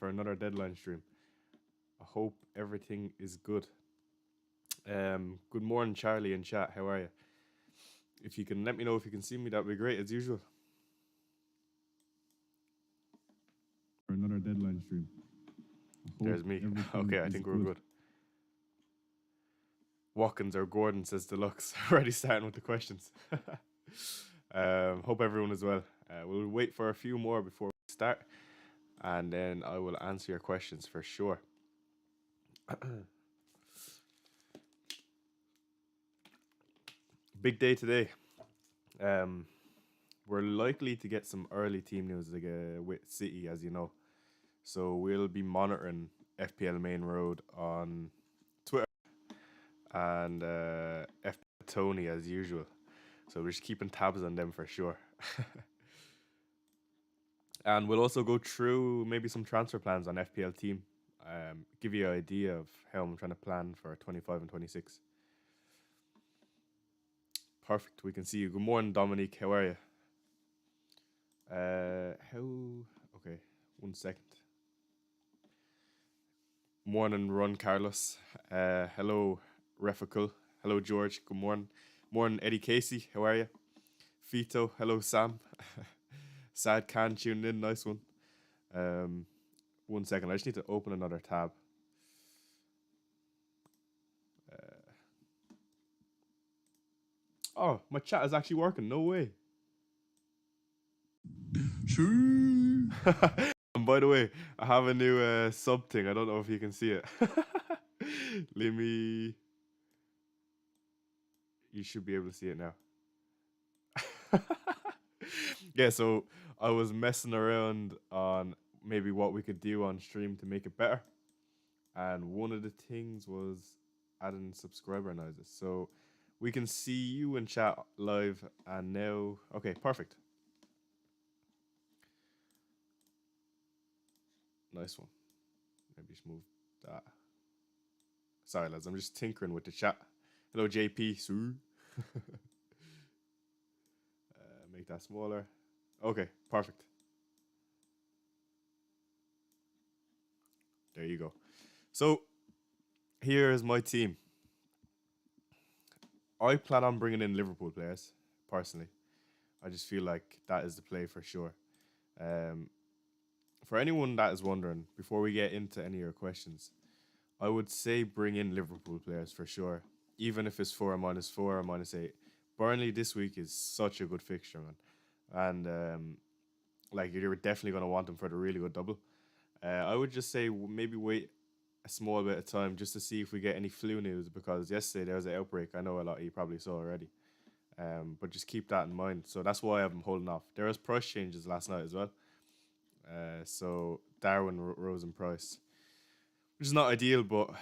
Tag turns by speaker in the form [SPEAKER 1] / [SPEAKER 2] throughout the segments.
[SPEAKER 1] for another deadline stream. I hope everything is good. Good morning, Charlie in chat. How are you? If you can let me know if you can see me, that'd be great as usual. For another deadline stream. There's me. Okay, I think we're good. Watkins or Gordon says Deluxe. Already starting with the questions. Hope everyone is well. We'll wait for a few more before we start, and then I will answer your questions for sure. Big day today. We're likely to get some early team news with City, as you know. So we'll be monitoring FPL Main Road on Twitter and FPL Tony as usual. So we're just keeping tabs on them for sure. And we'll also go through maybe some transfer plans on FPL team. Give you an idea of how I'm trying to plan for 25 and 26. Perfect. We can see you. Good morning, Dominique. How are you? Okay. 1 second. Morning, Ron Carlos. Hello, Refical. Hello, George. Good morning. Morning, Eddie Casey. How are you? Fito. Hello, Sam. Sad Can tuning in. Nice one. 1 second. I just need to open another tab. Oh, my chat is actually working. No way. Sure. And by the way, I have a new sub thing. I don't know if you can see it. Let me. You should be able to see it now. Yeah, so I was messing around on maybe what we could do on stream to make it better. And one of the things was adding subscriber noises. So we can see you in chat live and now. Okay, perfect. Nice one. Maybe just move that. Sorry, lads. I'm just tinkering with the chat. Hello, JP. Make that smaller. Okay, perfect. There you go. So here is my team. I plan on bringing in Liverpool players, personally. I just feel like that is the play for sure. For anyone that is wondering, before we get into any of your questions, I would say bring in Liverpool players for sure, even if it's for a -4 or -8. Burnley this week is such a good fixture, man. And like you're definitely going to want them for the really good double. I would just say maybe wait a small bit of time just to see if we get any flu news, because yesterday there was an outbreak. I know a lot of you probably saw already. But just keep that in mind. So that's why I'm holding off. There was price changes last night as well. So Darwin rose in price, which is not ideal, but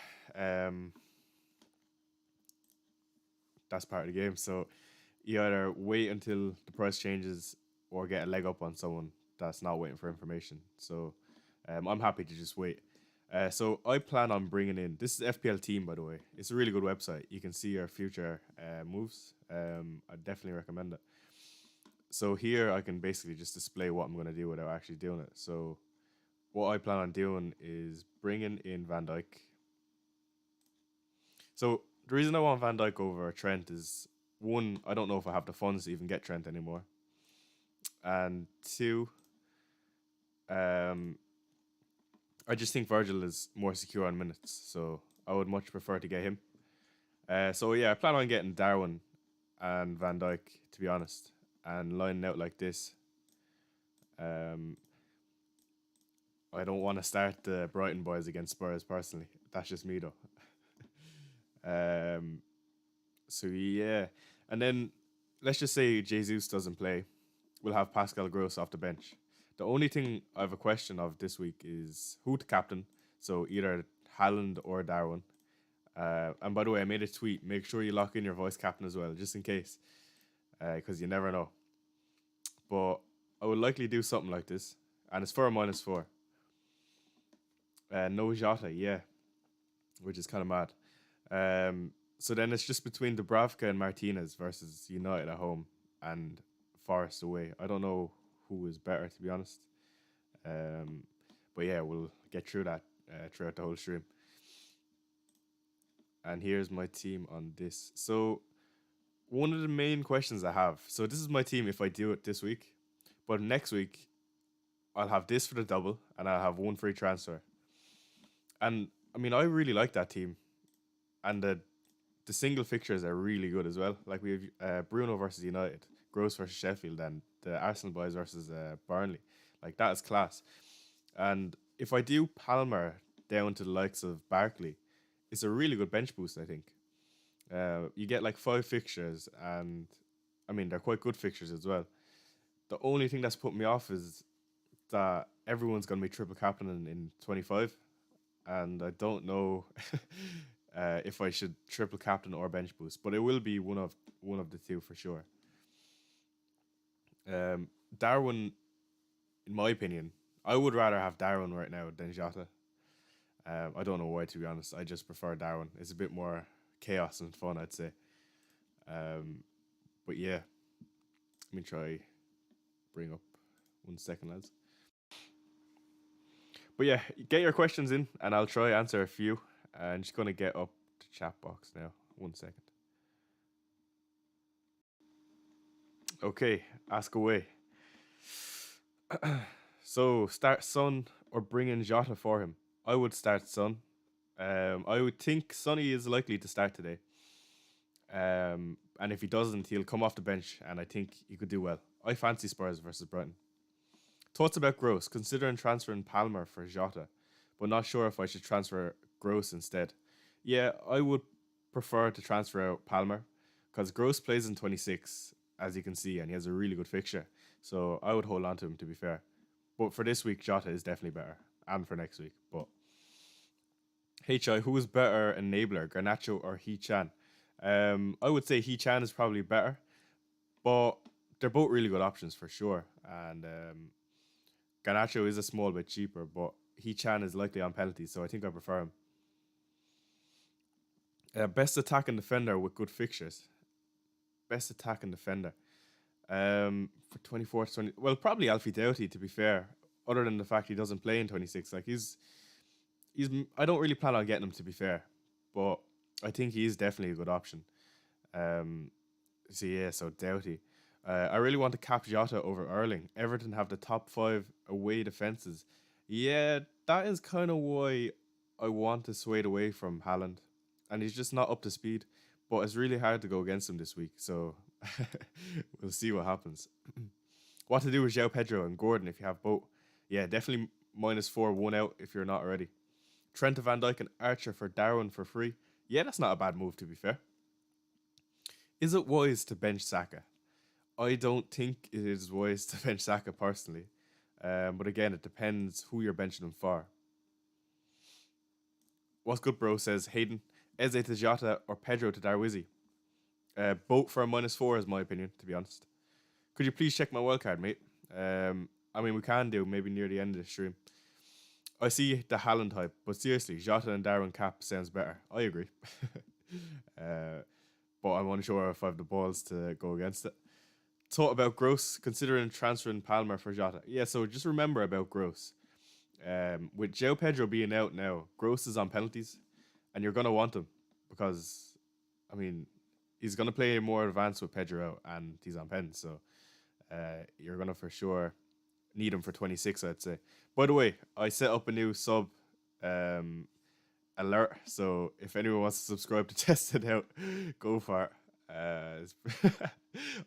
[SPEAKER 1] that's part of the game. So you either wait until the price changes or get a leg up on someone that's not waiting for information. So I'm happy to just wait. So I plan on bringing in, this is FPL Team, by the way. It's a really good website. You can see our future moves. I definitely recommend it. So here I can basically just display what I'm going to do without actually doing it. So what I plan on doing is bringing in Van Dijk. So the reason I want Van Dijk over Trent is, one, I don't know if I have the funds to even get Trent anymore. And two, I just think Virgil is more secure on minutes. So I would much prefer to get him. So yeah, I plan on getting Darwin and Van Dijk, to be honest, and lining out like this. I don't want to start the Brighton boys against Spurs personally. That's just me though. So yeah, and then let's just say Jesus doesn't play. We'll have Pascal Gross off the bench. The only thing I have a question of this week is who to captain. So either Haaland or Darwin. And by the way, I made a tweet. Make sure you lock in your voice captain as well, just in case, because you never know. But I would likely do something like this, and it's for a -4. No Jota, yeah, which is kind of mad. So then it's just between Dubravka and Martinez versus United at home and Forest away. I don't know who is better, to be honest. But yeah, we'll get through that throughout the whole stream. And here's my team on this. So one of the main questions I have. So this is my team if I do it this week, but next week I'll have this for the double, and I'll have one free transfer. And I mean, I really like that team, and the single fixtures are really good as well. Like we have Bruno versus United, Gross versus Sheffield, and the Arsenal boys versus Burnley. Like that is class. And if I do Palmer down to the likes of Barkley, it's a really good bench boost, I think. You get like 5 fixtures, and I mean, they're quite good fixtures as well. The only thing that's put me off is that everyone's going to be triple captain in 25, and I don't know if I should triple captain or bench boost, but it will be one of the two for sure. Darwin, in my opinion, I would rather have Darwin right now than Jota. I don't know why, to be honest. I just prefer Darwin. It's a bit more chaos and fun, I'd say. But yeah, let me try bring up 1 second, lads. But yeah, get your questions in, and I'll try answer a few. I'm just gonna get up the chat box now. 1 second. Okay, ask away. So start Son or bring in Jota for him. I would start Son. I would think Sonny is likely to start today. And if he doesn't, he'll come off the bench, and I think he could do well. I fancy Spurs versus Brighton. Thoughts about Gross? Considering transferring Palmer for Jota, but not sure if I should transfer Gross instead. Yeah, I would prefer to transfer out Palmer because Gross plays in 26, as you can see, and he has a really good fixture. So I would hold on to him, to be fair. But for this week, Jota is definitely better, and for next week. But HI, who is better enabler, Garnacho or He Chan? I would say He Chan is probably better, but they're both really good options for sure. And Garnacho is a small bit cheaper, but He Chan is likely on penalties, so I think I prefer him. Best attacking defender with good fixtures. Best attacking defender. For 24 to 20. Well, probably Alfie Doughty, to be fair. Other than the fact he doesn't play in 26, like he's. I don't really plan on getting him, to be fair, but I think he is definitely a good option. So Doughty. I really want to cap Jota over Erling. Everton have the top 5 away defenses. Yeah, that is kind of why I want to sway away from Haaland, and he's just not up to speed. But it's really hard to go against him this week, so we'll see what happens. What to do with João Pedro and Gordon if you have both? Yeah, definitely -4, 1 out if you're not already. Trent Van Dijk and Archer for Darwin for free. Yeah, that's not a bad move, to be fair. Is it wise to bench Saka? I don't think it is wise to bench Saka personally. But again, it depends who you're benching him for. What's good, bro? Says Hayden. Eze to Jota or Pedro to Darwizi? Both for a -4 is my opinion, to be honest. Could you please check my wildcard, mate? I mean, we can do maybe near the end of the stream. I see the Haaland hype, but seriously, Jota and Darwin cap sounds better. I agree. But I'm unsure if I have the balls to go against it. Thought about Gross, considering transferring Palmer for Jota. Yeah, so just remember about Gross. With João Pedro being out now, Gross is on penalties, and you're going to want him because, I mean, he's going to play more advanced with Pedro out, and he's on pen, so you're going to for sure need him for 26, I'd say. By the way, I set up a new sub alert, so if anyone wants to subscribe to test it out, go for it.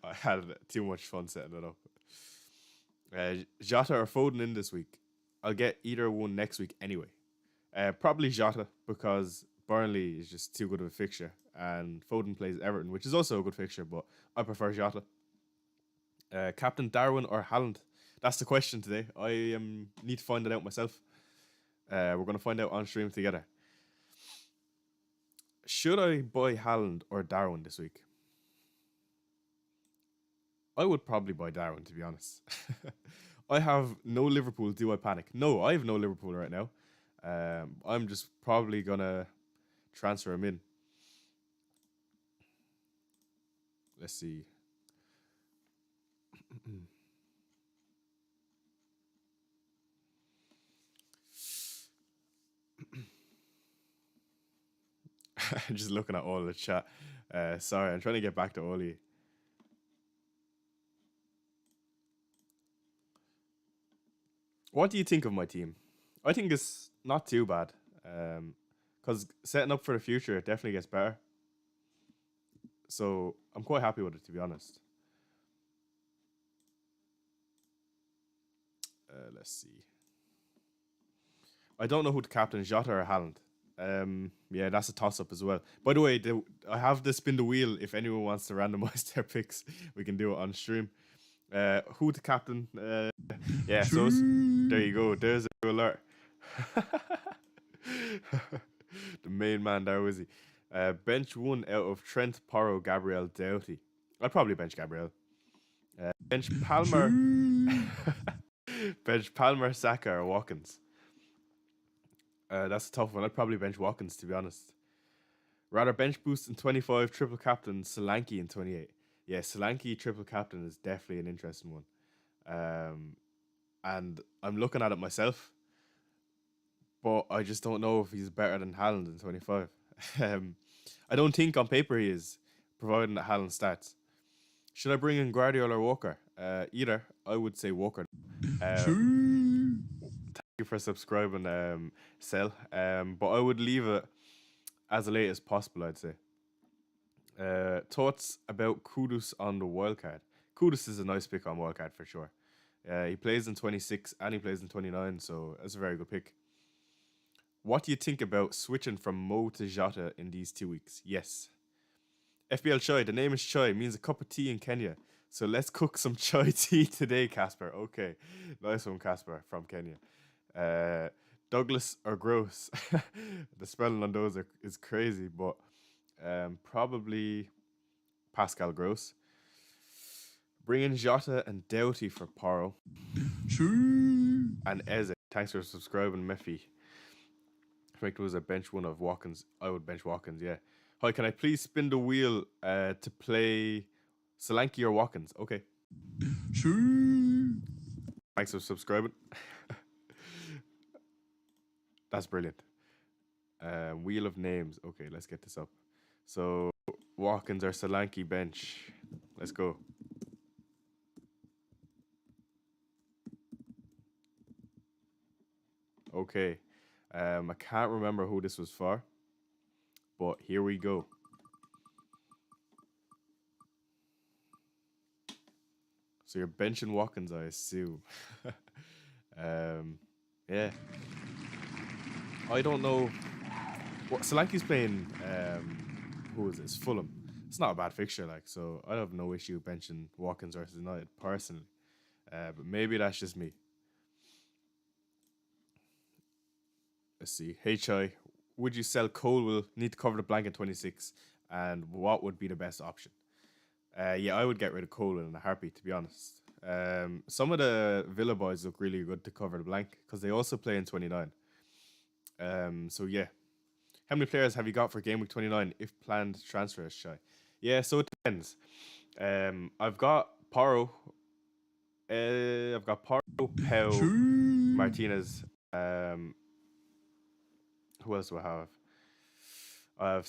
[SPEAKER 1] I had too much fun setting it up. Jota or Foden in this week? I'll get either one next week anyway. Probably Jota because Burnley is just too good of a fixture, and Foden plays Everton, which is also a good fixture, but I prefer Jota. Captain Darwin or Haaland? That's the question today. I need to find it out myself. We're going to find out on stream together. Should I buy Haaland or Darwin this week? I would probably buy Darwin, to be honest. I have no Liverpool. Do I panic? No, I have no Liverpool right now. I'm just probably going to transfer him in. Let's see. Just looking at all the chat. Sorry, I'm trying to get back to Oli. What do you think of my team? I think it's not too bad. Because setting up for the future, it definitely gets better. So I'm quite happy with it, to be honest. Let's see. I don't know who to captain, Jota or Haaland. Yeah, that's a toss up as well. By the way, I have the spin the wheel. If anyone wants to randomize their picks, we can do it on stream. Who to captain? Yeah, so there you go. There's a alert. The main man there was he. Bench one out of Trent, Porro, Gabriel, Doughty. I'd probably bench Gabriel. Bench Palmer. Bench Palmer, Saka, or Watkins. That's a tough one. I'd probably bench Watkins, to be honest. Rather bench boost in 25, triple captain Solanke in 28. Yeah, Solanke triple captain is definitely an interesting one. And I'm looking at it myself, but I just don't know if he's better than Haaland in 25. I don't think on paper he is, providing that Haaland starts. Should I bring in Guardiola or Walker? Either. I would say Walker. Thank you for subscribing, Cell. But I would leave it as late as possible, I'd say. Thoughts about Kudus on the wildcard? Kudus is a nice pick on wildcard for sure. He plays in 26 and he plays in 29, so that's a very good pick. What do you think about switching from Mo to Jota in these 2 weeks? Yes. FBL Chai, the name is Chai, means a cup of tea in Kenya. So let's cook some chai tea today, Casper. Okay. Nice one, Casper, from Kenya. Douglas or Gross? The spelling on those is crazy, but probably Pascal Gross. Bring in Jota and Doughty for Porro. And Eze. Thanks for subscribing, Mephi. If it was a bench one of Watkins, I would bench Watkins, yeah. Hi, can I please spin the wheel to play Solanke or Watkins? Okay. Thanks for subscribing. That's brilliant. Wheel of names. Okay, let's get this up. So, Watkins or Solanke bench. Let's go. Okay. I can't remember who this was for, but here we go. So you're benching Watkins, I assume. Yeah. I don't know. What Solanke's playing? Who is this? Fulham. It's not a bad fixture, like, so I have no issue benching Watkins versus United personally. But maybe that's just me. Let's see. HI, would you sell Colwell? Need to cover the blank at 26, and what would be the best option? Yeah, I would get rid of Colwell in a heartbeat, to be honest. Some of the Villa boys look really good to cover the blank because they also play in 29. So yeah. How many players have you got for game week 29 if planned transfers, Shy? Yeah, so it depends. I've got Porro. I've got Porro, Pau, Martinez. Who else do I have? I have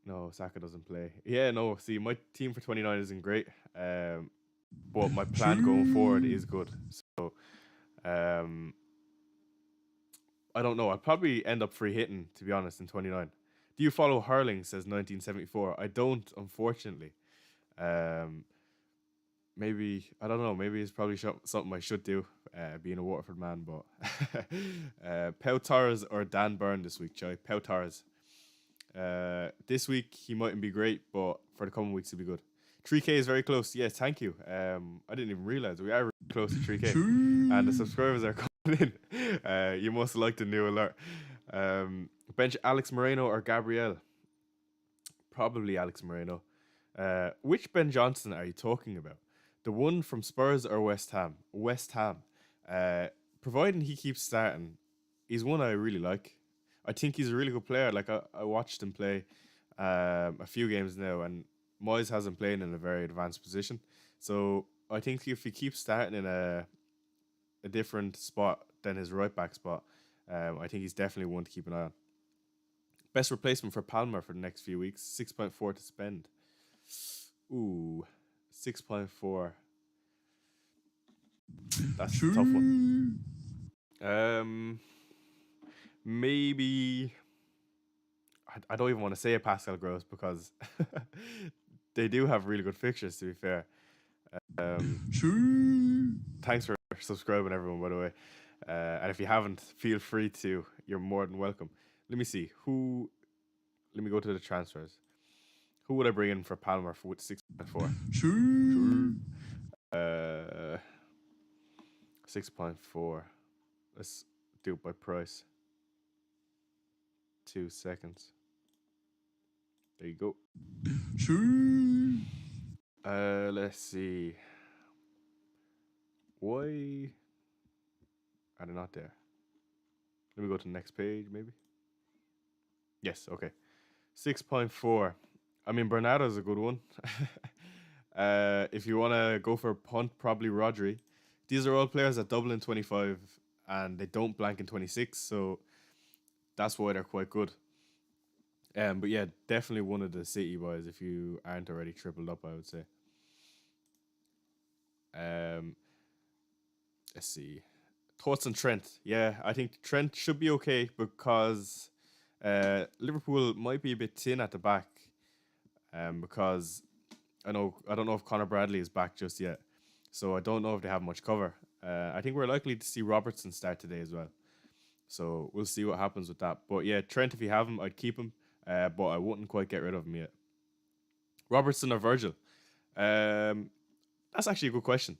[SPEAKER 1] No, Saka doesn't play. Yeah, no. See, my team for 29 isn't great. But my plan going forward is good. So, I don't know. I'll probably end up free hitting, to be honest, in 29. Do you follow Hurling? Says 1974. I don't, unfortunately. Maybe, I don't know. Maybe it's probably something I should do, being a Waterford man. But Pau Torres or Dan Byrne this week, Chai? Pau Torres. This week he mightn't be great, but for the coming weeks he'll be good. 3K is very close. Yes, thank you. I didn't even realize we are really close to 3K, and the subscribers are coming in. You must like the new alert. Bench Alex Moreno or Gabriel? Probably Alex Moreno. Which Ben Johnson are you talking about? The one from Spurs or West Ham? West Ham. Providing he keeps starting, he's one I really like. I think he's a really good player. Like I watched him play a few games now, and Moyes hasn't played in a very advanced position. So I think if he keeps starting in a different spot than his right back spot, I think he's definitely one to keep an eye on. Best replacement for Palmer for the next few weeks. 6.4 to spend. Ooh, 6.4. That's a tough one. Maybe I don't even want to say a Pascal Gross because they do have really good fixtures. To be fair, thanks for subscribing, everyone. By the way, and if you haven't, feel free to. You're more than welcome. Let me see who. Let me go to the transfers. Who would I bring in for Palmer for with 6.4? 6.4. Let's do it by price. 2 seconds. There you go. Let's see. Why are they not there? Let me go to the next page, maybe. Yes, okay. 6.4. I mean, Bernardo's a good one. If you want to go for a punt, probably Rodri. These are all players that double in 25 and they don't blank in 26, so that's why they're quite good. But yeah, definitely one of the City boys if you aren't already tripled up, I would say. Let's see. Thoughts on Trent? Yeah, I think Trent should be okay because Liverpool might be a bit thin at the back. Because I don't know if Connor Bradley is back just yet, so I don't know if they have much cover. I think we're likely to see Robertson start today as well, so we'll see what happens with that. But yeah, Trent, if you have him, I'd keep him, but I wouldn't quite get rid of him yet. Robertson or Virgil? That's actually a good question.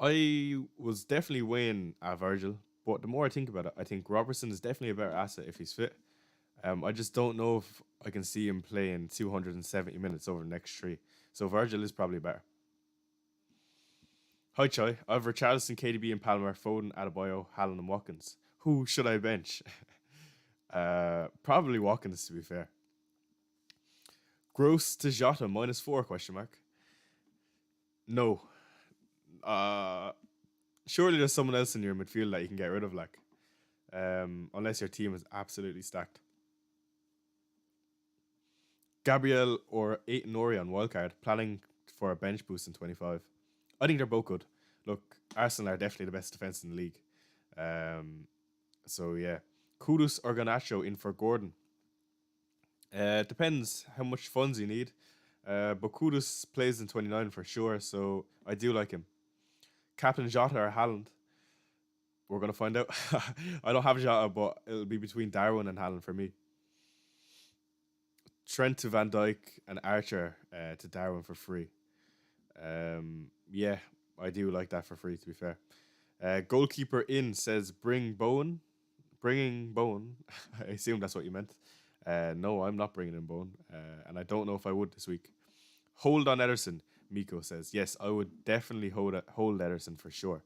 [SPEAKER 1] I was definitely weighing Virgil, but the more I think about it, I think Robertson is definitely a better asset if he's fit. I just don't know if I can see him playing 270 minutes over the next 3. So Virgil is probably better. Hi, Choi. I have Richarlison, KDB, and Palmer, Foden, Adebayo, Haaland, and Watkins. Who should I bench? Probably Watkins, to be fair. Gross to Jota, -4, question mark. No. Surely there's someone else in your midfield that you can get rid of, like. Unless your team is absolutely stacked. Gabriel or Aiton Ori on wildcard, planning for a bench boost in 25. I think they're both good. Look, Arsenal are definitely the best defense in the league. So yeah, Kudus or Garnacho in for Gordon. Depends how much funds you need. But Kudus plays in 29 for sure, so I do like him. Captain Jota or Haaland? We're gonna find out. I don't have Jota, but it'll be between Darwin and Haaland for me. Trent to Van Dijk and Archer to Darwin for free. Yeah, I do like that for free, to be fair. Goalkeeper in says bringing Bowen. I assume that's what you meant. No, I'm not bringing in Bowen, and I don't know if I would this week. Hold on Ederson, Miko says. Yes, I would definitely hold Ederson for sure.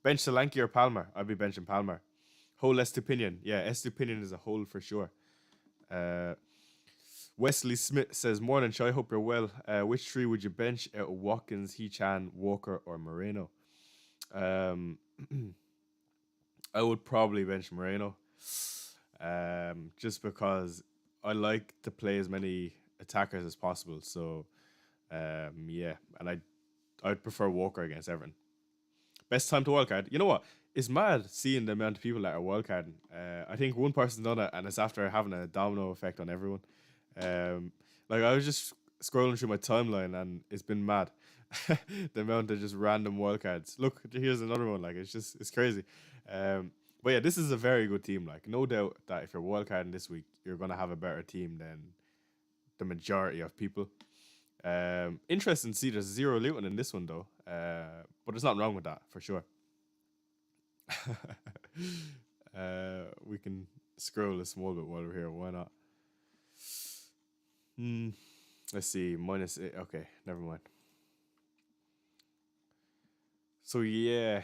[SPEAKER 1] Bench Solanke or Palmer? I'd be benching Palmer. Hold Estupinian. Yeah, Estupinian is a hold for sure. Wesley Smith says, morning, Chai. Hope you're well. Which 3 would you bench out of Watkins, Hee-Chan, Walker, or Moreno? I would probably bench Moreno. Just because I like to play as many attackers as possible. So, yeah. And I'd prefer Walker against Everton. Best time to wildcard. You know what? It's mad seeing the amount of people that are wildcarding. I think one person's done it, and it's after having a domino effect on everyone. Like I was just scrolling through my timeline, and it's been mad. The amount of just random wildcards. Look, here's another one. Like it's crazy. But yeah, this is a very good team. Like no doubt that if you're wildcarding this week, you're gonna have a better team than the majority of people. Interesting to see there's 0 Luton in this one though. But there's nothing wrong with that for sure. We can scroll a small bit while we're here. Why not? Let's see. -8. Okay, never mind. So yeah,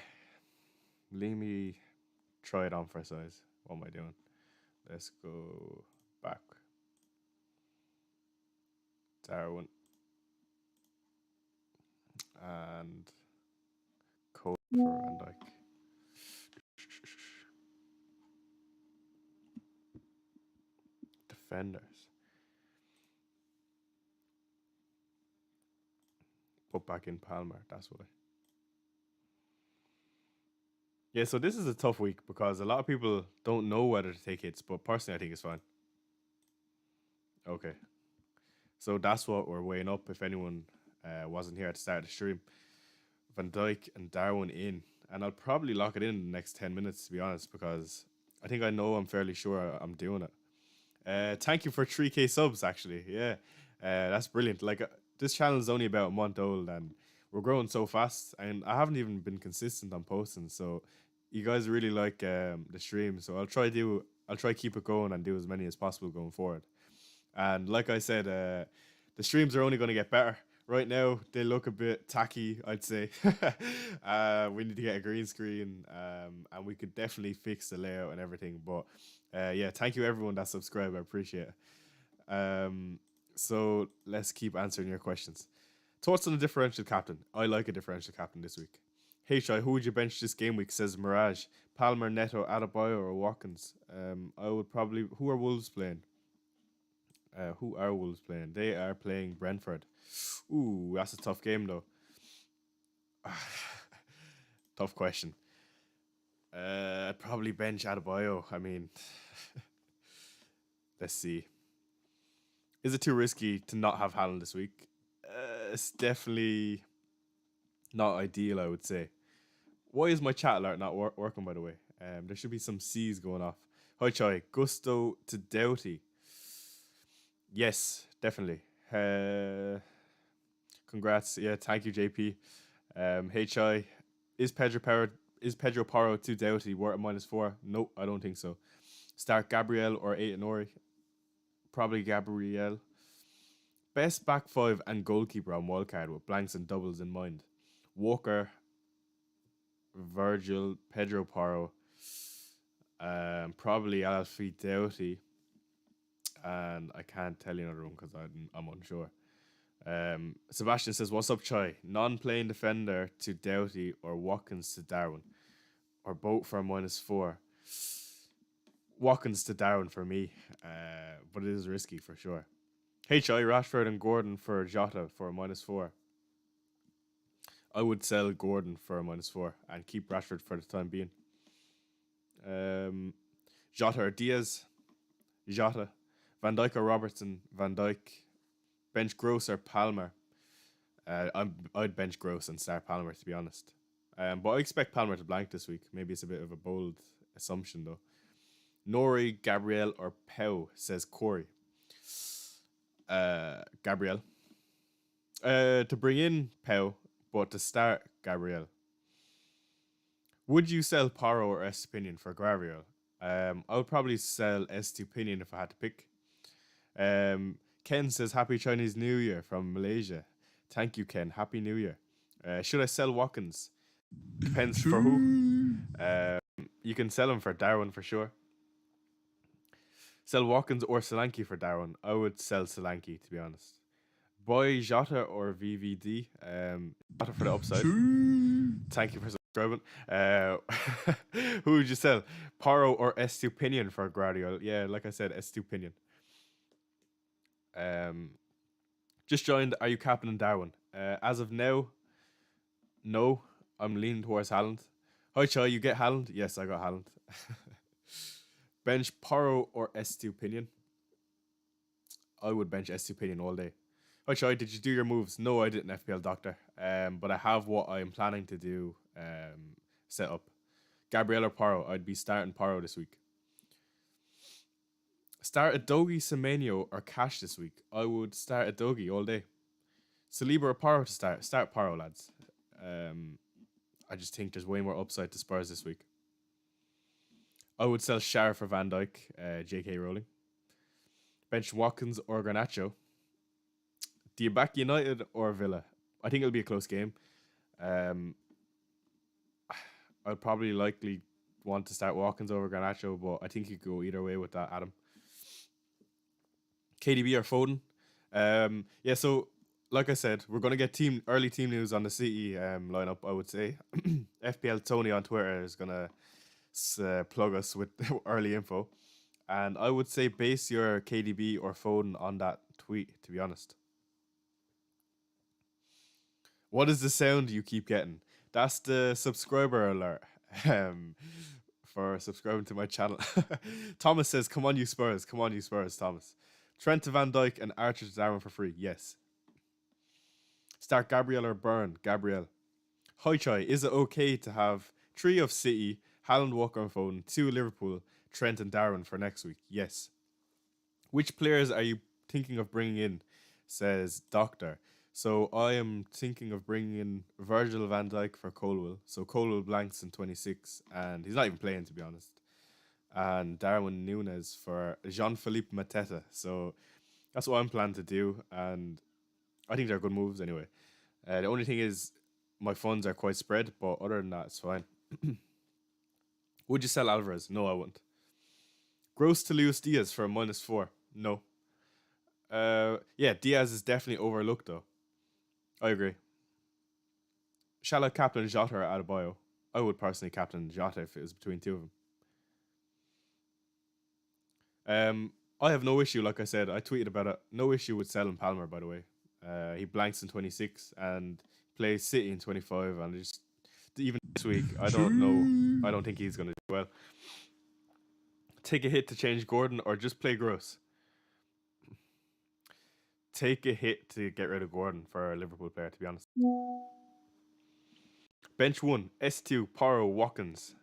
[SPEAKER 1] let me try it on for size. What am I doing? Let's go back. Darwin and code for Van Dijk. defenders. Put back in Palmer. That's what I. Yeah, so this is a tough week because a lot of people don't know whether to take hits, but personally, I think it's fine. Okay, so that's what we're weighing up. If anyone wasn't here at the start of the stream, Van Dyke and Darwin in, and I'll probably lock it in the next 10 minutes to be honest, because I think I know I'm fairly sure I'm doing it. Thank you for 3K subs, actually. Yeah, that's brilliant. Like, this channel is only about a month old and we're growing so fast, and I haven't even been consistent on posting. So, you guys really like the stream. So, I'll try keep it going and do as many as possible going forward. And like I said, the streams are only going to get better. Right now, they look a bit tacky, I'd say. We need to get a green screen, and we could definitely fix the layout and everything. But yeah, thank you everyone that subscribed. I appreciate it. So let's keep answering your questions. Thoughts on the differential captain? I like a differential captain this week. HI, who would you bench this game week? Says Mirage. Palmer, Neto, Adebayo, or Watkins? I would probably. Who are Wolves playing? Who are Wolves playing? They are playing Brentford. Ooh, that's a tough game though. Tough question. I'd probably bench Adebayo. I mean, let's see. Is it too risky to not have Haaland this week? It's definitely not ideal, I would say. Why is my chat alert not working, by the way? There should be some C's going off. Hi, Choi. Gusto to Doughty. Yes, definitely. Congrats. Yeah, thank you, JP. HI. Is Pedro Porro too Doughty? Worth a -4? Nope, I don't think so. Start Gabriel or Ori? Probably Gabriel. Best back five and goalkeeper on wildcard with blanks and doubles in mind. Walker, Virgil, Pedro Porro, probably Alfie Doughty, and I can't tell you another one because I'm unsure. Sebastian says, "What's up, Chai? Non-playing defender to Doughty or Watkins to Darwin, or both for a -4." Watkins to Darwin for me, but it is risky for sure. HI, Rashford and Gordon for Jota for a -4. I would sell Gordon for a -4 and keep Rashford for the time being. Jota or Diaz? Jota. Van Dijk or Robertson? Van Dijk. Bench Gross or Palmer? I'd bench Gross and start Palmer, to be honest. But I expect Palmer to blank this week. Maybe it's a bit of a bold assumption, though. Nori, Gabriel, or Pau, says Corey. Gabriel. To bring in Pau, but to start Gabriel. Would you sell Paro or Estupinian for Gabriel? I would probably sell Estupinian if I had to pick. Ken says, Happy Chinese New Year from Malaysia. Thank you, Ken. Happy New Year. Should I sell Watkins? Depends for who. You can sell him for Darwin for sure. Sell Watkins or Solanke for Darwin. I would sell Solanke, to be honest. Boy Jota or VVD. Jota for the upside. Thank you for subscribing. Who would you sell? Paro or Estupinian for Guardiola? Yeah, like I said, Estupinian. Just joined. Are you captain Darwin? As of now, no. I'm leaning towards Haaland. Hi, Chai, you get Haaland? Yes, I got Haaland. Bench Paro or Estupinian? I would bench Estupinian all day. Hi, Chai, did you do your moves? No, I didn't, FPL Doctor. But I have what I'm planning to do set up. Gabriel or Paro? I'd be starting Paro this week. Start a Dogi, Semenyo, or Cash this week. I would start a Dogi all day. Saliba or Paro to start? Start Paro, lads. I just think there's way more upside to Spurs this week. I would sell Shara for Van Dijk, JK Rowling. Bench Watkins or Garnacho. Do you back United or Villa? I think it'll be a close game. I'd probably likely want to start Watkins over Garnacho, but I think you could go either way with that, Adam. KDB or Foden? Yeah, so like I said, we're going to get early team news on the City lineup, I would say. FPL Tony on Twitter is going to plug us with early info. And I would say base your KDB or Foden on that tweet, to be honest. What is the sound you keep getting? That's the subscriber alert um, for subscribing to my channel. Thomas says, come on, you Spurs. Come on, you Spurs, Thomas. Trent to Van Dijk and Archer to Darwin for free. Yes. Start Gabriel or Burn? Gabriel. Hi, Chai. Is it okay to have 3 of City, Haaland, Walker, and Foden, 2 Liverpool, Trent, and Darwin for next week? Yes. Which players are you thinking of bringing in? Says Doctor. So I am thinking of bringing in Virgil van Dijk for Colwell. So Colwell blanks in 26, and he's not even playing, to be honest. And Darwin Nunes for Jean-Philippe Mateta. So that's what I'm planning to do, and I think they're good moves anyway. The only thing is, my funds are quite spread, but other than that, it's fine. Would you sell Alvarez? No, I wouldn't. Gross to Luis Diaz for a -4. No. Yeah, Diaz is definitely overlooked though. I agree. Shall I captain Jota or Adebayo? I would personally captain Jota if it was between two of them. I have no issue, like I said, I tweeted about it. No issue with selling Palmer, by the way. He blanks in 26 and plays City in 25, and just even this week, I don't know. I don't think he's going to do well. Take a hit to change Gordon or just play Gross? Take a hit to get rid of Gordon for a Liverpool player, to be honest. Bench 1, S2, Porro, Watkins.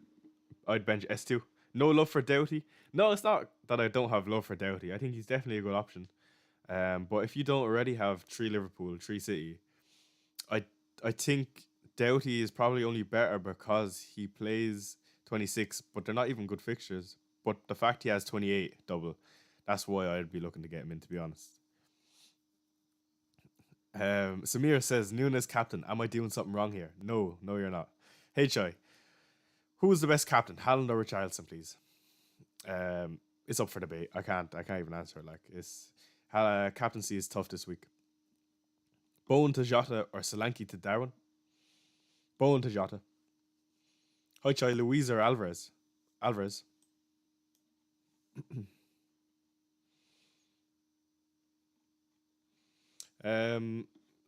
[SPEAKER 1] I'd bench S2. No love for Doughty. No, it's not that I don't have love for Doughty. I think he's definitely a good option. But if you don't already have 3 Liverpool, 3 City, I think Doughty is probably only better because he plays 26, but they're not even good fixtures. But the fact he has 28 double, that's why I'd be looking to get him in, to be honest. Samir says, Nunes captain. Am I doing something wrong here? No, you're not. Hey, Chai. Who is the best captain? Haaland or Richarlison, please? It's up for debate. I can't even answer. Like, it's captaincy is tough this week. Bowen to Jota or Solanke to Darwin? Bowen to Jota. Hi, Chai. Luiz or Alvarez? Alvarez.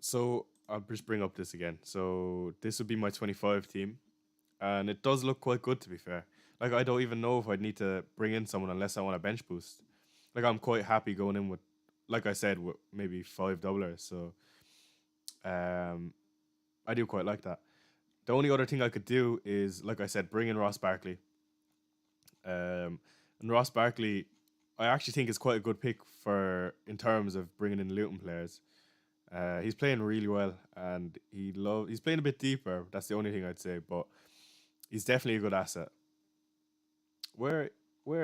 [SPEAKER 1] So I'll just bring up this again. So this would be my 25 team, and it does look quite good, to be fair. Like, I don't even know if I'd need to bring in someone unless I want a bench boost. Like, I'm quite happy going in with, like I said, with maybe 5 doublers. So I do quite like that. The only other thing I could do is, like I said, bring in Ross Barkley. And Ross Barkley, I actually think is quite a good pick for in terms of bringing in Luton players. He's playing really well, and he's playing a bit deeper. That's the only thing I'd say, but he's definitely a good asset. Where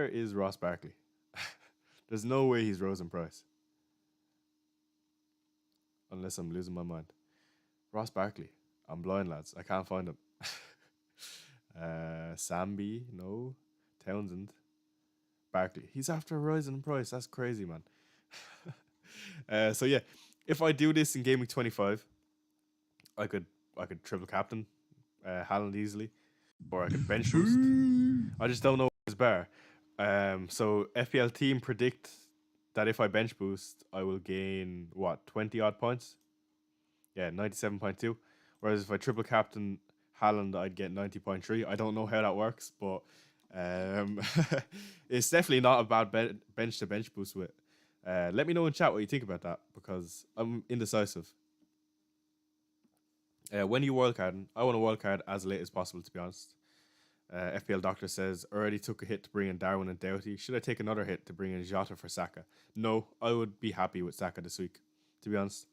[SPEAKER 1] is Ross Barkley? There's no way he's rose in price, unless I'm losing my mind. Ross Barkley. I'm blind, lads. I can't find him. Sambi, no. Townsend. Barkley. He's after a rise in price. That's crazy, man. So yeah, if I do this in game week 25, I could triple captain Haaland easily, or I could bench boost. I just don't know who's better. So FPL team predict that if I bench boost, I will gain 20 odd points. Yeah, 97.2. Whereas if I triple captain Haaland, I'd get 90.3. I don't know how that works, but it's definitely not a bad bench to bench boost with. Let me know in chat what you think about that, because I'm indecisive. When you wildcarding, I want a wildcard as late as possible, to be honest. FPL Doctor says, already took a hit to bring in Darwin and Doughty. Should I take another hit to bring in Jota for Saka? No, I would be happy with Saka this week, to be honest.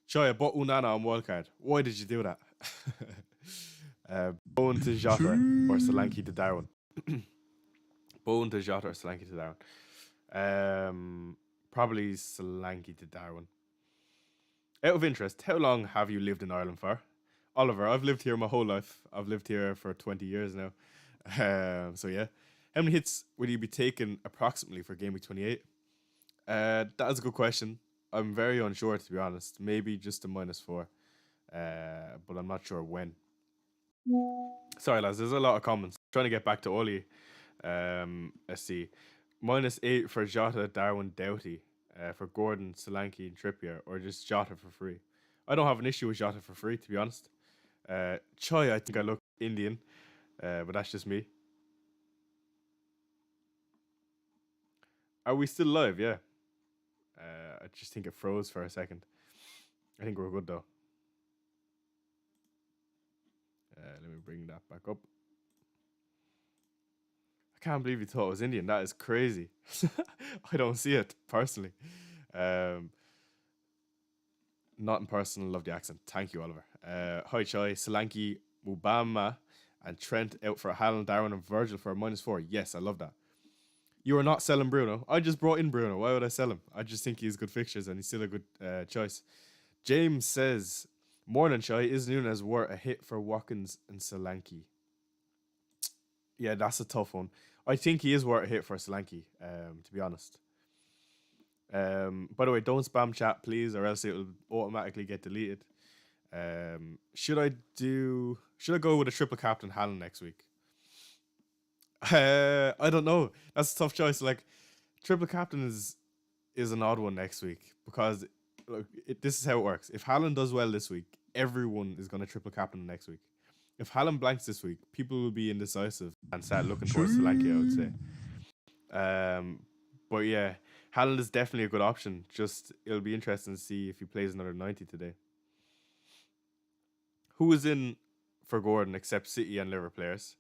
[SPEAKER 1] Shoya bought Unana on wildcard. Why did you do that? Bowen to Jota or Solanke to Darwin? Bowen to Jota or Solanke to Darwin? Probably Solanke to Darwin. Out of interest, how long have you lived in Ireland for? Oliver, I've lived here my whole life. I've lived here for 20 years now. So yeah. How many hits would you be taking approximately for game week 28? That is a good question. I'm very unsure, to be honest. Maybe just a -4. But I'm not sure when. Sorry, lads. There's a lot of comments. I'm trying to get back to Oli. Let's see. -8 for Jota, Darwin, Doughty, for Gordon, Solanke, and Trippier, or just Jota for free. I don't have an issue with Jota for free, to be honest. Choi, I think I look Indian, but that's just me. Are we still live? Yeah. I just think it froze for a second. I think we're good though. Let me bring that back up. I can't believe you thought it was Indian. That is crazy. I don't see it personally. Not in person. Love the accent. Thank you, Oliver. Hi Choi, Solanke, Mubama, and Trent out for Haaland, Darwin, and Virgil for a -4. Yes, I love that. You are not selling Bruno. I just brought in Bruno. Why would I sell him? I just think he's good fixtures and he's still a good choice. James says, morning, Chai. Is Nunes worth a hit for Watkins and Solanke? Yeah, that's a tough one. I think he is worth a hit for Solanke, to be honest. By the way, don't spam chat, please, or else it will automatically get deleted. Should I go with a triple captain Haaland next week? I don't know. That's a tough choice. Like, triple captain is an odd one next week because look, this is how it works. If Haaland does well this week, everyone is going to triple captain next week. If Haaland blanks this week, people will be indecisive and start looking towards Solanke, I would say. But yeah, Haaland is definitely a good option. Just it'll be interesting to see if he plays another 90 today. Who is in for Gordon except City and Liverpool players?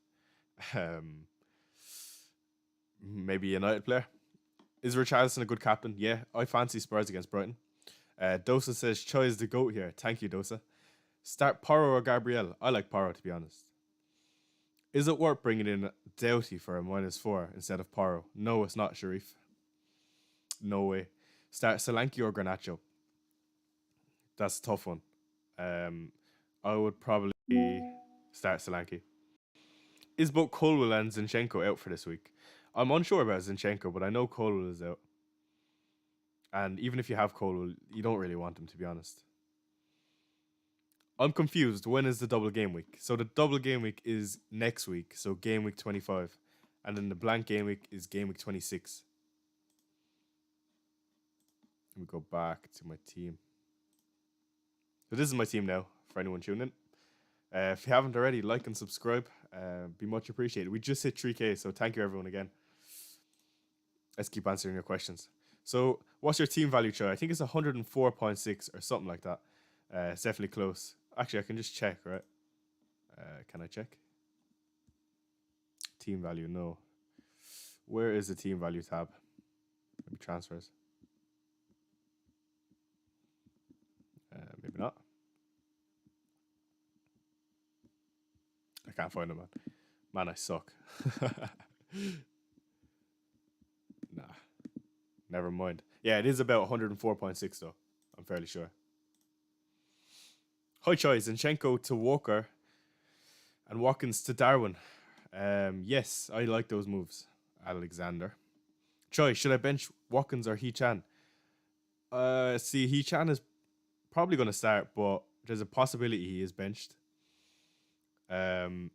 [SPEAKER 1] Maybe a United player. Is Richarlison a good captain? Yeah, I fancy Spurs against Brighton. Dosa says Choi is the GOAT here. Thank you, Dosa. Start Porro or Gabriel? I like Porro, to be honest. Is it worth bringing in Doughty for a -4 instead of Porro? No, it's not, Sharif. No way. Start Solanke or Garnacho? That's a tough one. I would probably start Solanke. Is both Colwell and Zinchenko out for this week? I'm unsure about Zinchenko, but I know Colwell is out. And even if you have Colwell, you don't really want him, to be honest. I'm confused. When is the double game week? So the double game week is next week, so game week 25. And then the blank game week is game week 26. Let me go back to my team. So this is my team now, for anyone tuning in. If you haven't already, like and subscribe. Be much appreciated. We just hit 3K, so thank you everyone again. Let's keep answering your questions. So what's your team value, Choi? I think it's 104.6 or something like that. It's definitely close. Actually, I can just check, right? Can I check? Team value, no. Where is the team value tab? Maybe transfers. Maybe not. I can't find it, man. Man, I suck. Nah. Never mind. Yeah, it is about 104.6 though. I'm fairly sure. Hi, Choi. Zinchenko to Walker and Watkins to Darwin. Yes, I like those moves. Alexander. Choi, should I bench Watkins or Hee-Chan? See, Hee-Chan is probably going to start, but there's a possibility he is benched. That's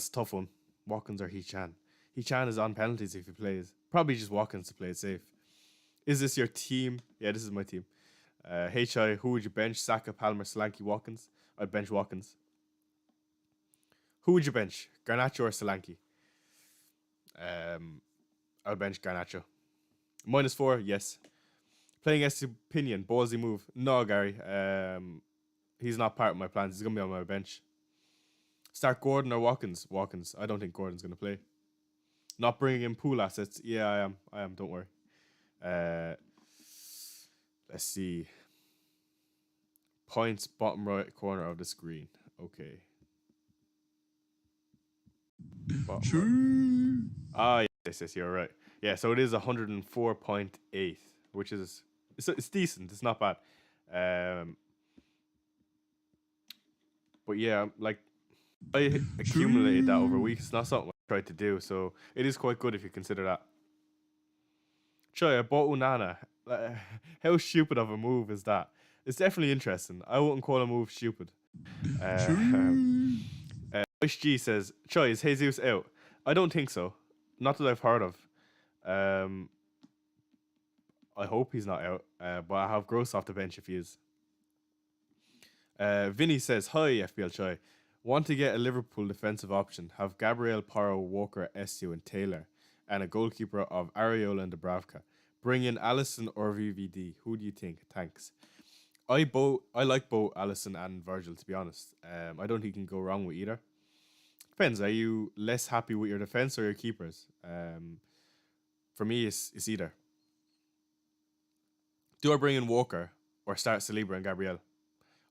[SPEAKER 1] a tough one. Watkins or Hee-Chan. Hee-Chan is on penalties if he plays. Probably just Watkins to play it safe. Is this your team? Yeah, this is my team. HI, who would you bench? Saka, Palmer, Solanke, Watkins? I'd bench Watkins. Who would you bench? Garnacho or Solanke? I would bench Garnacho. -4, yes. Playing Estupinian, ballsy move. No, Gary. He's not part of my plans. He's going to be on my bench. Start Gordon or Watkins? Watkins. I don't think Gordon's going to play. Not bringing in pool assets. Yeah, I am. Don't worry. Let's see. Points, bottom right corner of the screen. Okay. Ah, yes, you're right. Yeah, so it is 104.8, which is it's decent. It's not bad. But yeah, like I accumulated that over weeks. It's not something I tried to do, so it is quite good if you consider that. Choi, I bought Unana. How stupid of a move is that? It's definitely interesting. I wouldn't call a move stupid. Ice G says, Choi, is Jesus out? I don't think so. Not that I've heard of. Um, I hope he's not out, but I have Gross off the bench if he is. Vinny says, "Hi, FBL Chai. Want to get a Liverpool defensive option? Have Gabriel, Paro, Walker, Estu, and Taylor, and a goalkeeper of Ariola and Dubravka. Bring in Allison or VVD. Who do you think? Thanks." I like both Allison and Virgil, to be honest. I don't think you can go wrong with either. Depends. Are you less happy with your defense or your keepers? For me, it's either. Do I bring in Walker or start Saliba and Gabriel?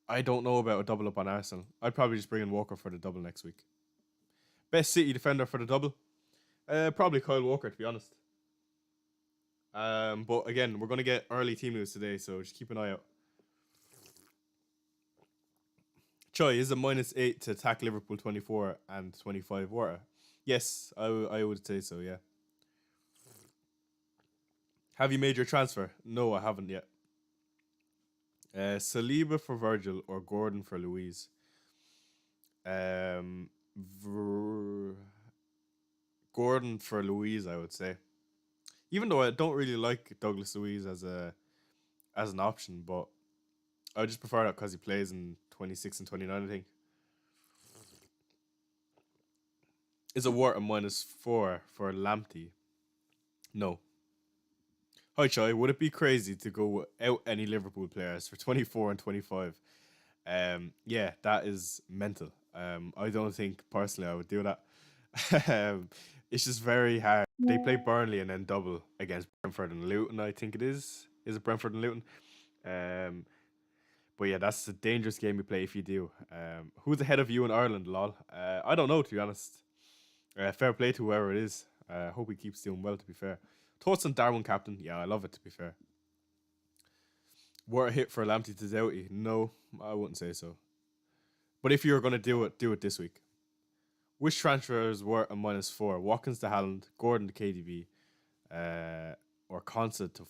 [SPEAKER 1] I don't know about a double up on Arsenal. I'd probably just bring in Walker for the double next week. Best City defender for the double? Probably Kyle Walker, to be honest. But again, we're going to get early team news today, so just keep an eye out. Choi, is a -8 to attack Liverpool 24 and 25 water? Yes, I would say so, yeah. Have you made your transfer? No, I haven't yet. Saliba for Virgil or Gordon for Louise? Um, Gordon for Louise, I would say. Even though I don't really like Douglas Louise as an option, but I would just prefer that because he plays in 26 and 29, I think. Is a Wart a -4 for Lamptey? No. Hi, Choi. Would it be crazy to go without any Liverpool players for 24 and 25? Yeah, that is mental. I don't think personally I would do that. It's just very hard. They play Burnley and then double against Brentford and Luton, I think it is. Is it Brentford and Luton? Um, but yeah, that's a dangerous game you play if you do. Who's ahead of you in Ireland, lol? I don't know, to be honest. Fair play to whoever it is. Hope he keeps doing well, to be fair. Thoughts on Darwin captain? Yeah, I love it, to be fair. Were a hit for Lamptey to Doughty? No, I wouldn't say so. But if you're going to do it this week. Which transfers were a -4? Watkins to Haaland, Gordon to KDB, or Constant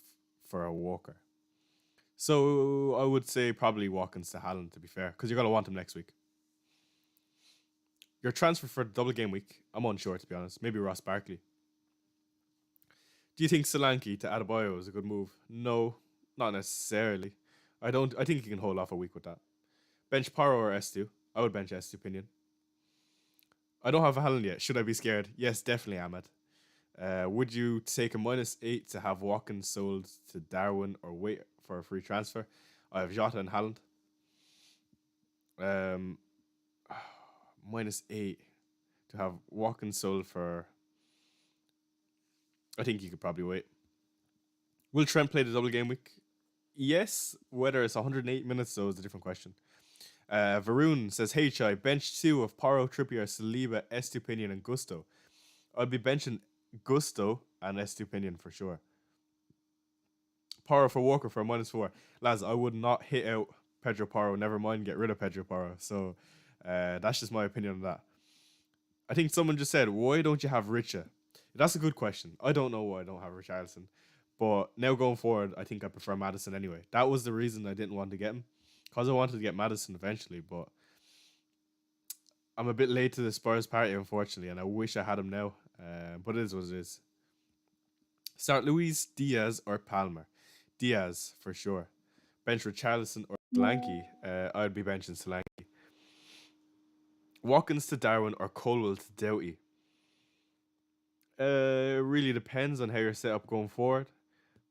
[SPEAKER 1] for a Walker? So I would say probably Watkins to Haaland, to be fair, because you're going to want him next week. Your transfer for the double game week, I'm unsure, to be honest. Maybe Ross Barkley. Do you think Solanke to Adebayo is a good move? No, not necessarily. I don't. I think you can hold off a week with that. Bench Paro or Estu? I would bench Estu opinion. I don't have a Haaland yet. Should I be scared? Yes, definitely, Ahmed. Would you take a -8 to have Watkins sold to Darwin or wait for a free transfer? I have Jota and Haaland. Um, -8 to have Watkins sold for. I think you could probably wait. Will Trent play the double game week? Yes. Whether it's 108 minutes though is a different question. Varun says, "Hey Chai, bench 2 of Paro, Trippier, Saliba, Estupinian, and Gusto. I'd be benching Gusto and Estupinian for sure. Paro for Walker for a -4. Lads, I would not hit out Pedro Paro. Never mind, get rid of Pedro Paro. So that's just my opinion on that. I think someone just said, why don't you have Richa? That's a good question. I don't know why I don't have Richarlison. But now going forward, I think I prefer Madison anyway. That was the reason I didn't want to get him. Because I wanted to get Madison eventually, but I'm a bit late to the Spurs party, unfortunately, and I wish I had him now. But it is what it is. Start Luis, Diaz, or Palmer. Diaz, for sure. Bench Richarlison or Solanke. I'd be benching Solanke. Watkins to Darwin or Colwell to Doughty. Really depends on how you're set up going forward.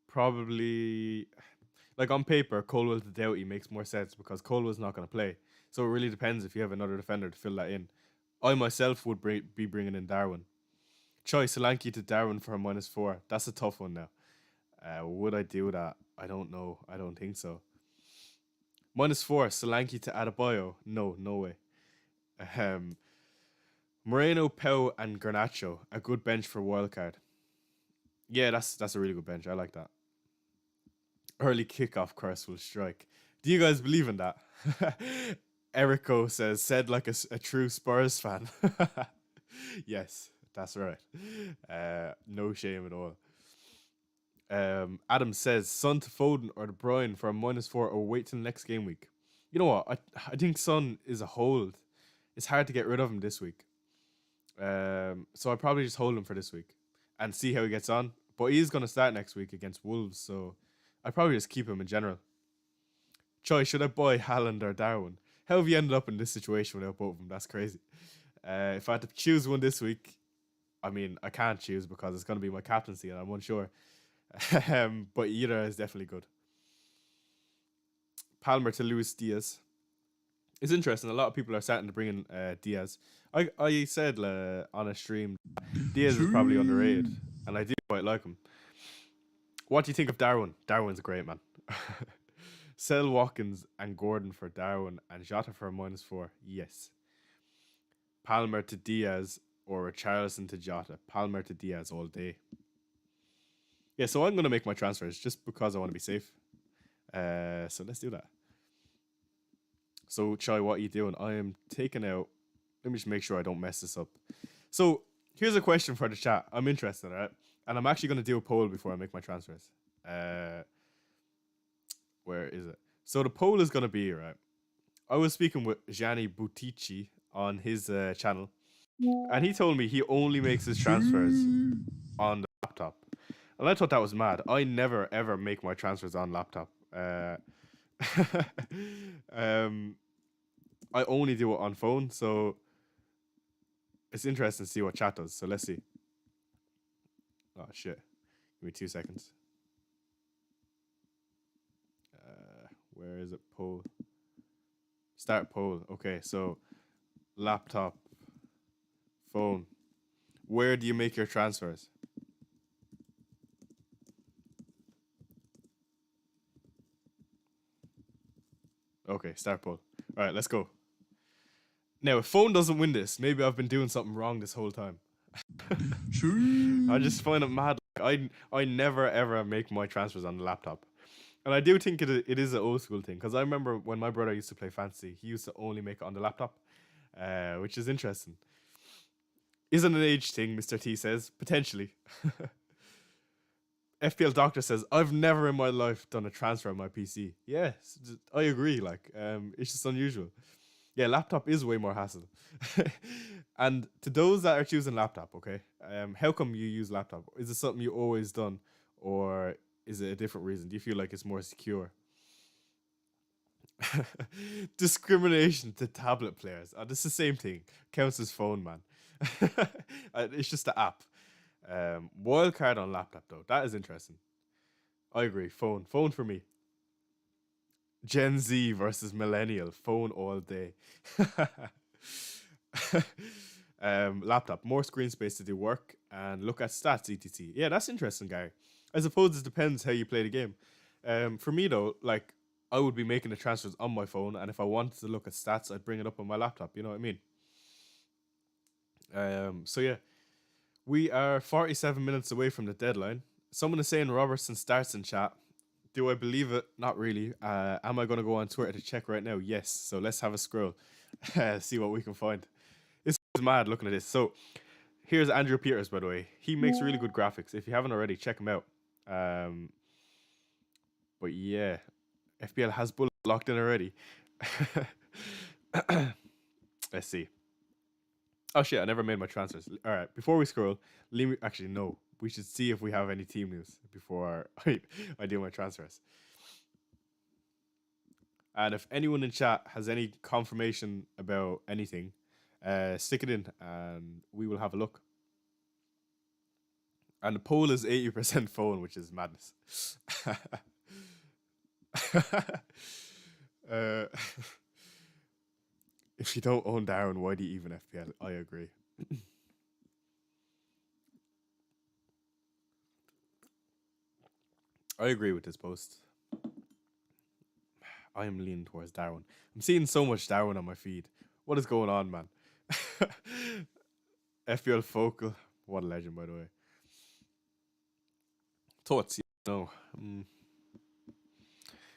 [SPEAKER 1] Probably, like on paper, Colwell to Doughty makes more sense because Colwell's not going to play. So it really depends if you have another defender to fill that in. I myself would be bringing in Darwin. Choi Solanke to Darwin for a -4. That's a tough one now. Would I do that? I don't know. I don't think so. -4 Solanke to Adebayo. No, no way. Moreno, Pau, and Garnacho. A good bench for wildcard. Yeah, that's a really good bench. I like that. Early kickoff curse will strike. Do you guys believe in that? Erico says, said like a true Spurs fan. Yes, that's right. No shame at all. Adam says, Son to Foden or De Bruyne for a -4 or wait till next game week. You know what? I think Son is a hold. It's hard to get rid of him this week. So I'd probably just hold him for this week and see how he gets on. but he's going to start next week against Wolves, so I'd probably just keep him in general. Choi, should I buy Haaland or Darwin? How have you ended up in this situation without both of them? That's crazy. If I had to choose one this week, I mean, I can't choose because it's going to be my captaincy and I'm unsure. But either is definitely good. Palmer to Luis Diaz. It's interesting. A lot of people are starting to bring in Diaz. I said on a stream, Diaz is probably underrated, and I do quite like him. What do you think of Darwin? Darwin's a great man. Sell Watkins and Gordon for Darwin and Jota for -4. Yes. Palmer to Diaz or Richarlison to Jota. Palmer to Diaz all day. Yeah, so I'm going to make my transfers just because I want to be safe. So let's do that. So, Chai, what are you doing? I am taking out. Let me just make sure I don't mess this up. So, here's a question for the chat. I'm interested, right? And I'm actually going to do a poll before I make my transfers. Where is it? So, the poll is going to be, right? I was speaking with Gianni Buttici on his channel, and he told me he only makes his transfers on the laptop. And I thought that was mad. I never, ever make my transfers on laptop. I only do it on phone, so it's interesting to see what chat does. So let's see. Oh shit! Give me 2 seconds. Where is it? Poll. Start poll. Okay, so laptop, phone. Where do you make your transfers? Okay, start poll. All right, let's go. Now, if phone doesn't win this, maybe I've been doing something wrong this whole time. I just find it mad. I never ever make my transfers on the laptop, and I do think it is an old school thing because I remember when my brother used to play fantasy, he used to only make it on the laptop, which is interesting. Isn't an age thing, Mr. T says potentially. FPL Doctor says I've never in my life done a transfer on my PC. Yes, I agree. Like, it's just unusual. Yeah, laptop is way more hassle. And to those that are choosing laptop, okay, how come you use laptop? Is it something you always done, or is it a different reason? Do you feel like it's more secure? Discrimination to tablet players. This is the same thing. Counts as phone, man. It's just the app. Wildcard on laptop though. That is interesting. I agree. Phone. Phone for me. Gen Z versus millennial. Phone all day. Laptop. More screen space to do work and look at stats, etc. Yeah, that's interesting, Gary. I suppose it depends how you play the game. For me though, like I would be making the transfers on my phone, and if I wanted to look at stats, I'd bring it up on my laptop. You know what I mean? So yeah, we are 47 minutes away from the deadline. Someone is saying Robertson starts in chat. Do I believe it? Not really. Am I going to go on Twitter to check right now? Yes. So let's have a scroll. See what we can find. It's mad looking at this. So here's Andrew Peters, by the way. He makes really good graphics. If you haven't already, check him out. But yeah, FPL has bullets locked in already. Let's see. Oh shit, I never made my transfers. All right, before we scroll, actually, no. We should see if we have any team news before I do my transfers. And if anyone in chat has any confirmation about anything, stick it in and we will have a look. And the poll is 80% phone, which is madness. uh, if you don't own Darwin, why do you even FPL? I agree. I agree with this post. I am leaning towards Darwin. I'm seeing so much Darwin on my feed. What is going on, man? FPL Focal. What a legend, by the way. Thoughts? No.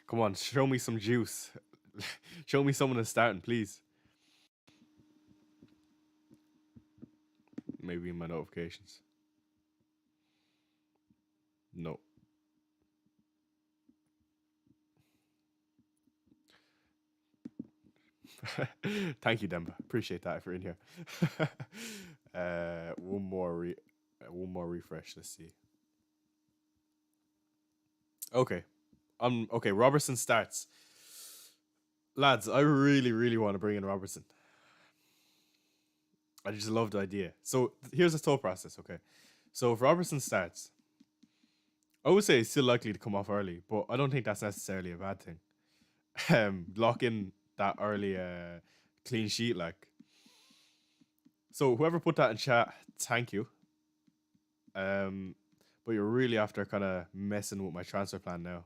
[SPEAKER 1] Come on, show me some juice. Show me someone that's starting, please. Maybe in my notifications. No. Thank you, Demba. Appreciate that if you're in here. One more refresh. Let's see. Okay. Okay. Robertson starts. Lads, I really, really want to bring in Robertson. I just love the idea. So here's the thought process. Okay. So if Robertson starts, I would say he's still likely to come off early, but I don't think that's necessarily a bad thing. Lock in that early clean sheet, like. So whoever put that in chat, thank you. But you're really after kind of messing with my transfer plan now.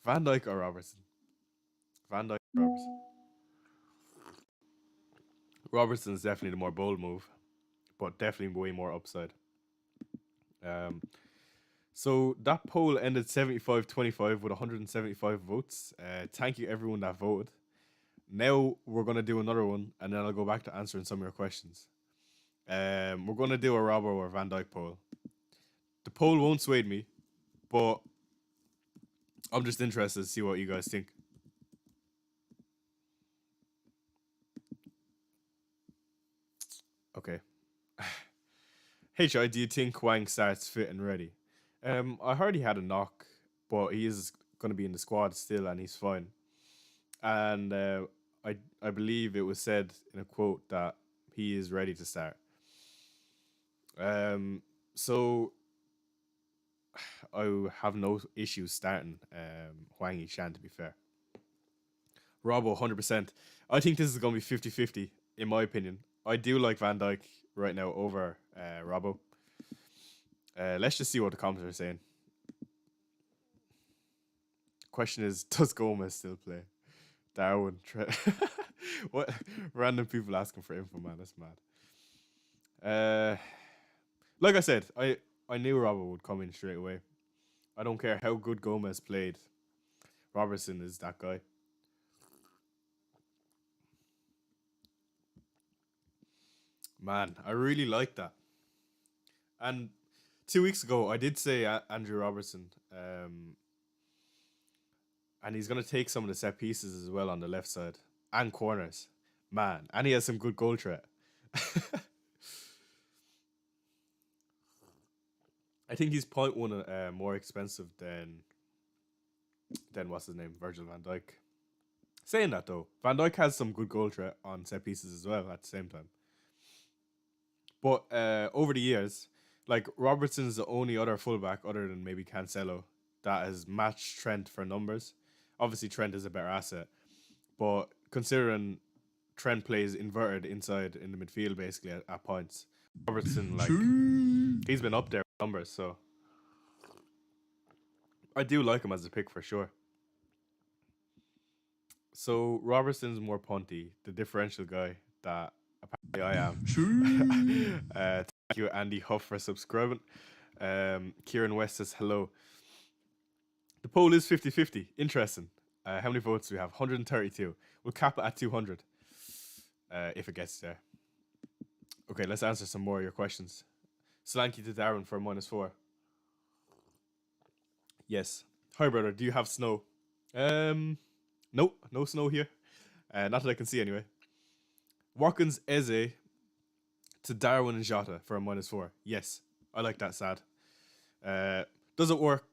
[SPEAKER 1] Van Dijk or Robertson? Van Dijk or Robertson? Robertson's definitely the more bold move, but definitely way more upside. Um, so that poll ended 75-25 with 175 votes. Thank you everyone that voted. Now we're gonna do another one, and then I'll go back to answering some of your questions. We're gonna do a Robbo or Van Dijk poll. The poll won't sway me, but I'm just interested to see what you guys think. Okay. HI, do you think Wang starts fit and ready? I heard he had a knock, but he is going to be in the squad still, and he's fine. And I believe it was said in a quote that he is ready to start. So I have no issues starting Huang Yishan, to be fair. Robbo, 100%. I think this is going to be 50-50, in my opinion. I do like Van Dijk right now over Robbo. Let's just see what the comments are saying. Question is, does Gomez still play? Darwin, what random people asking for info, man? That's mad. Like I said, I knew Robert would come in straight away. I don't care how good Gomez played. Robertson is that guy. Man, I really like that. And 2 weeks ago, I did say Andrew Robertson, and he's gonna take some of the set pieces as well on the left side and corners. Man, and he has some good goal threat. I think he's 0.1 more expensive than what's his name, Virgil van Dijk. Saying that though, Van Dijk has some good goal threat on set pieces as well at the same time. But over the years, like Robertson's the only other fullback other than maybe Cancelo that has matched Trent for numbers. Obviously, Trent is a better asset, but considering Trent plays inverted inside in the midfield basically at points, Robertson like he's been up there with numbers, so I do like him as a pick for sure. So Robertson's more punty, the differential guy that apparently I am. Thank you, Andy Huff, for subscribing. Kieran West says hello. The poll is 50-50. Interesting. How many votes do we have? 132. We'll cap it at 200 if it gets there. Okay, let's answer some more of your questions. Solanke to Darren for -4. Yes. Hi, brother. Do you have snow? Nope, no snow here. Not that I can see anyway. Watkins Eze to Darwin and Jota for a -4. Yes, I like that. Sad. Does it work?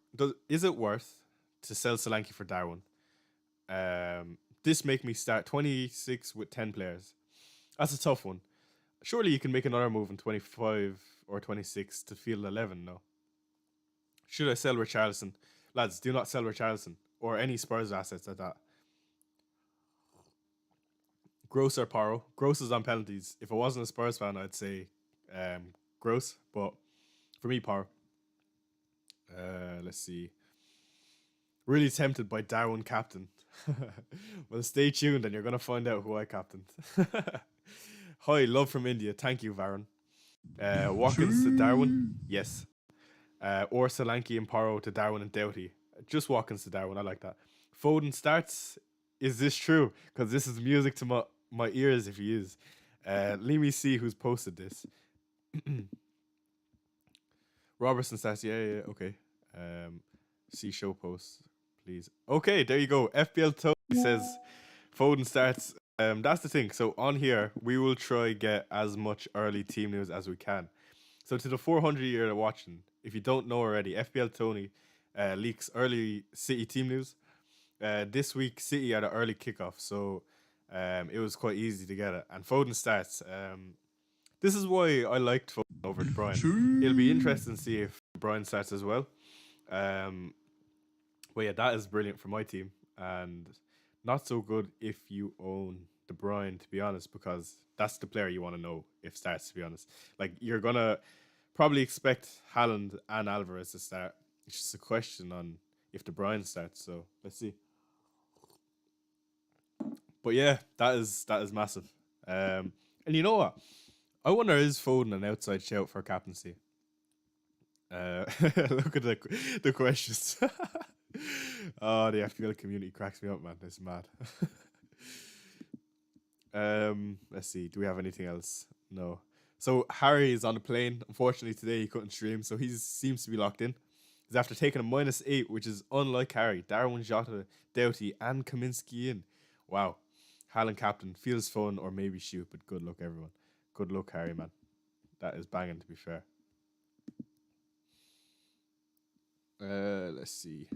[SPEAKER 1] Is it worth to sell Solanke for Darwin? This make me start 26 with 10 players. That's a tough one. Surely you can make another move in 25 or 26 to field 11. No. Should I sell Richarlison? Lads, do not sell Richarlison or any Spurs assets like that. Gross or Paro? Gross is on penalties. If I wasn't a Spurs fan, I'd say Gross, but for me, Paro. Let's see. Really tempted by Darwin captain. Well, stay tuned and you're going to find out who I captained. Hi, love from India. Thank you, Varun. Watkins to Darwin. Yes. Or Solanke and Paro to Darwin and Doughty. Just Watkins to Darwin. I like that. Foden starts. Is this true? Because this is music to my ears if he is. Let me see who's posted this. Robertson starts. Yeah, okay. See show posts, please. Okay, there you go. FBL Tony says Foden starts. That's the thing. So on here, we will try get as much early team news as we can. So to the 400 you're watching, if you don't know already, FBL Tony leaks early City team news. This week, City had an early kickoff, so it was quite easy to get it. And Foden starts. This is why I liked Foden over De Bruyne. It'll be interesting to see if De Bruyne starts as well. Um, but yeah, that is brilliant for my team, and not so good if you own De Bruyne, to be honest, because that's the player you want to know if starts. To be honest, like you're gonna probably expect Haaland and Alvarez to start. It's just a question on if De Bruyne starts. So let's see. But yeah, that is massive. And you know what? I wonder is Foden an outside shout for captaincy? Look at the questions. Oh, the FPL community cracks me up, man. It's mad. Let's see. Do we have anything else? No. So Harry is on the plane. Unfortunately, today he couldn't stream, so he seems to be locked in. He's after taking a -8, which is unlike Harry. Darwin, Jota, Doughty, and Kaminsky in. Wow. Haaland captain feels fun, or maybe shoot, but good luck, everyone. Good luck, Harry, man. That is banging, to be fair. Let's see.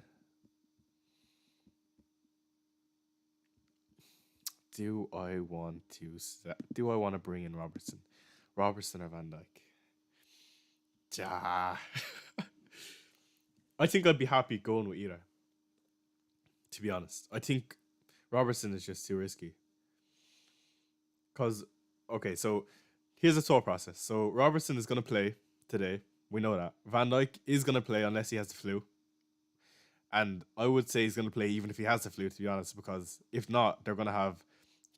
[SPEAKER 1] Do I want to bring in Robertson? Robertson or Van Dijk? Ja. I think I'd be happy going with either. To be honest, I think Robertson is just too risky. Cause okay, so here's the thought process. So Robertson is gonna play today. We know that. Van Dijk is gonna play unless he has the flu. And I would say he's gonna play even if he has the flu, to be honest, because if not, they're gonna have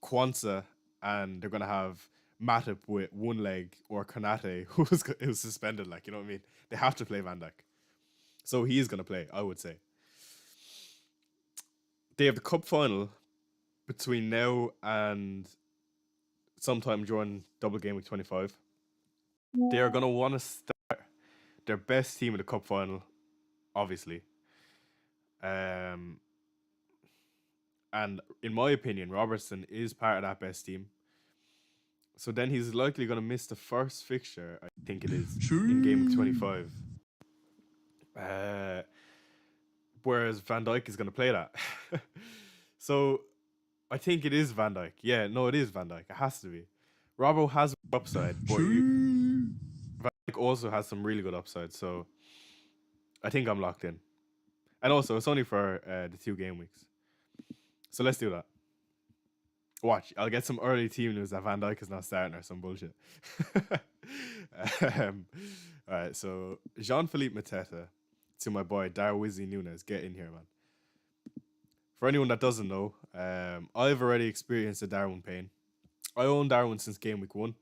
[SPEAKER 1] Kwanzaa and they're gonna have Matip with one leg or Konate who's suspended. Like, you know what I mean? They have to play Van Dijk, so he is gonna play. I would say they have the cup final between now and sometime during double game week 25. They are gonna want to start their best team in the cup final, obviously. And in my opinion, Robertson is part of that best team. So then he's likely going to miss the first fixture, I think it is, in game 25. Whereas Van Dijk is going to play that. So I think it is Van Dijk. Yeah, no, it is Van Dijk. It has to be. Robbo has upside, but Van Dijk also has some really good upside. So I think I'm locked in. And also, it's only for the 2 game weeks. So let's do that. Watch, I'll get some early team news that Van Dijk is not starting or some bullshit. All right, so Jean-Philippe Mateta to my boy Darwizzy Nunes. Get in here, man. For anyone that doesn't know, I've already experienced the Darwin pain. I own Darwin since game week 1,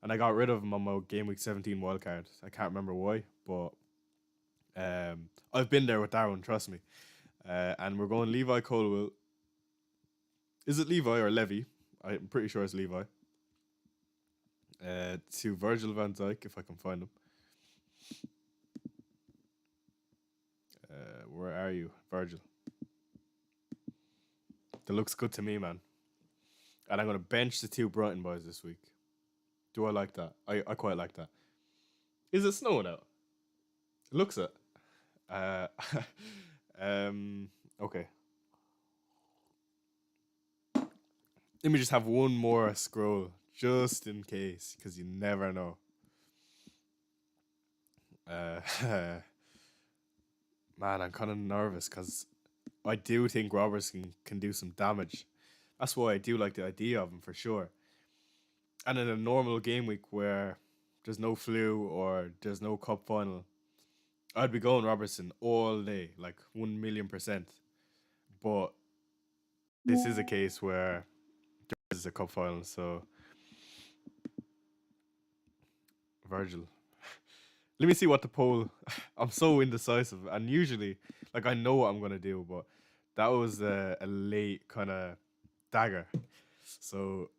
[SPEAKER 1] and I got rid of him on my game week 17 wildcard. I can't remember why, but I've been there with Darwin, trust me. And we're going Levi Colwill. Is it Levi or Levy? I'm pretty sure it's Levi. To Virgil van Dijk, if I can find him. Where are you, Virgil? That looks good to me, man. And I'm going to bench the 2 Brighton boys this week. Do I like that? I quite like that. Is it snowing out? It looks it. Okay. Let me just have one more scroll, just in case, because you never know. Man, I'm kind of nervous because I do think Robertson can do some damage. That's why I do like the idea of him for sure. And in a normal game week where there's no flu or there's no cup final, I'd be going Robertson all day, like 1,000,000%. But this is a case where there is a cup final, so Virgil. Let me see what the poll. I'm so indecisive, and usually, like I know what I'm gonna do, but that was a late kind of dagger. So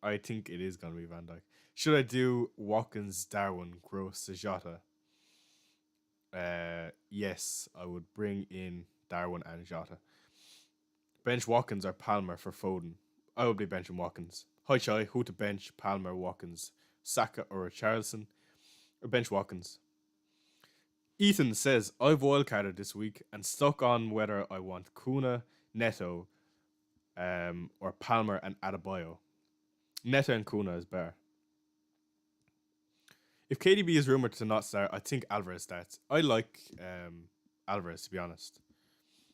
[SPEAKER 1] I think it is gonna be Van Dijk. Should I do Watkins, Darwin, Gross, Jota? Yes, I would bring in Darwin and Jota. Bench Watkins or Palmer for Foden. I would be benching Watkins. Hi Chai, who to bench? Palmer, Watkins, Saka or Richarlison? Or bench Watkins. Ethan says, I've wildcarded this week and stuck on whether I want Kuna, Neto, or Palmer and Adebayo. Neto and Kuna is better. If KDB is rumored to not start, I think Alvarez starts. I like Alvarez, to be honest.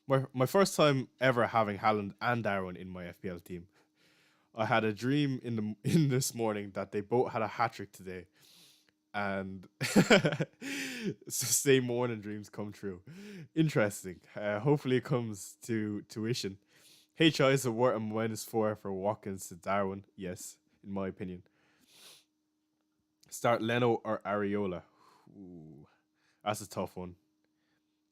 [SPEAKER 1] My first time ever having Haaland and Darwin in my FPL team. I had a dream in this morning that they both had a hat trick today, and same morning dreams come true. Interesting. Hopefully it comes to tuition. HI is a worth a -4 for Watkins to Darwin. Yes, in my opinion. Start Leno or Areola. Ooh, that's a tough one.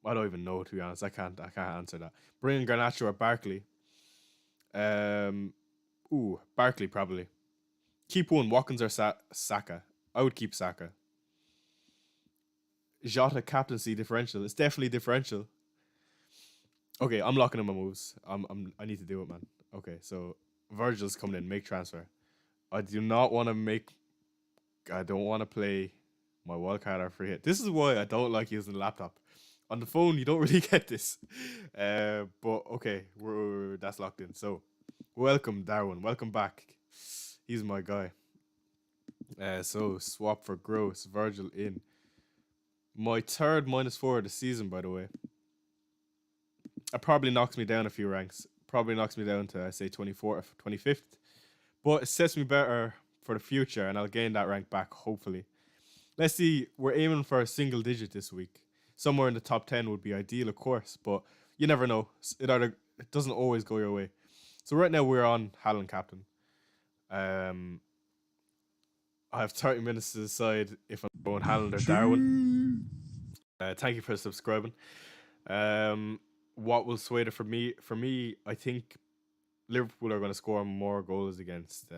[SPEAKER 1] I don't even know, to be honest. I can't answer that. Bring in Garnacho or Barkley. Barkley probably. Keep one, Watkins or Saka. I would keep Saka. Jota captaincy differential. It's definitely differential. Okay, I'm locking in my moves. I need to do it, man. Okay, so Virgil's coming in. Make transfer. I don't want to play my wildcard or free hit. This is why I don't like using the laptop. On the phone, you don't really get this. But okay, that's locked in. So, welcome, Darwin. Welcome back. He's my guy. So, swap for Gross. Virgil in. My third -4 of the season, by the way. It probably knocks me down a few ranks. Probably knocks me down to, say, 24th, 25th. But it sets me better for the future, and I'll gain that rank back, hopefully. Let's see. We're aiming for a single digit this week. Somewhere in the top 10 would be ideal, of course, but you never know. It doesn't always go your way. So right now we're on Haaland captain. I have 30 minutes to decide if I'm going Haaland or Darwin. Thank you for subscribing. What will sway it for me? For me, I think Liverpool are going to score more goals against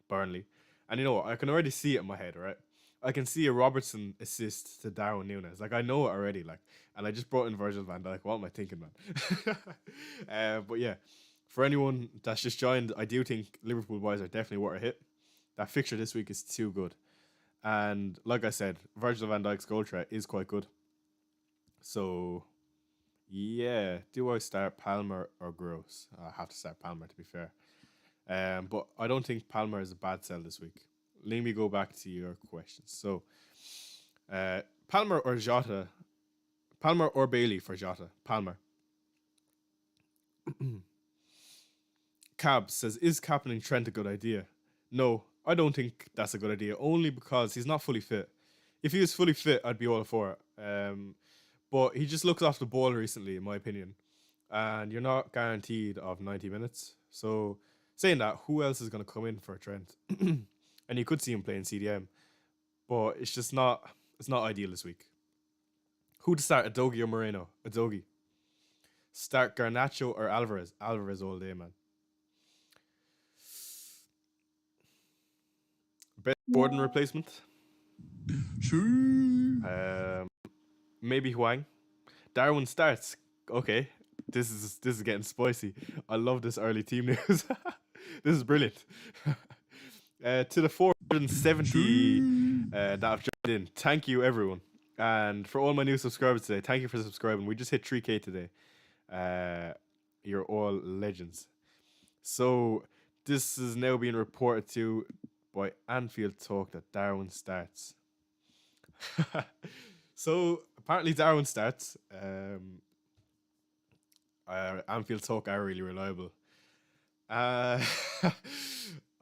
[SPEAKER 1] Burnley. And you know what? I can already see it in my head, right? I can see a Robertson assist to Darwin Núñez. Like, I know it already. Like, and I just brought in Virgil van Dijk. What am I thinking, man? But yeah, for anyone that's just joined, I do think Liverpool boys are definitely worth a hit. That fixture this week is too good. And like I said, Virgil van Dijk's goal threat is quite good. So, yeah. Do I start Palmer or Gross? I have to start Palmer, to be fair. But I don't think Palmer is a bad sell this week. Let me go back to your questions. So, Palmer or Jota? Palmer or Bailey for Jota? Palmer. Cab says, is captaining Trent a good idea? No, I don't think that's a good idea, only because he's not fully fit. If he was fully fit, I'd be all for it. But he just looks off the ball recently, in my opinion. And you're not guaranteed of 90 minutes. So, saying that, who else is going to come in for Trent? And you could see him playing CDM. But it's just not ideal this week. Who to start, Adogi or Moreno? Adogi. Start Garnacho or Alvarez? Alvarez all day, man. Best Gordon replacement? Maybe Huang. Darwin starts. Okay. This is getting spicy. I love this early team news. This is brilliant. To the 470 that have joined in, thank you everyone. And for all my new subscribers today, thank you for subscribing. We just hit 3K today. You're all legends. So this is now being reported to by Anfield Talk that Darwin starts. So apparently Darwin starts. Anfield Talk are really reliable.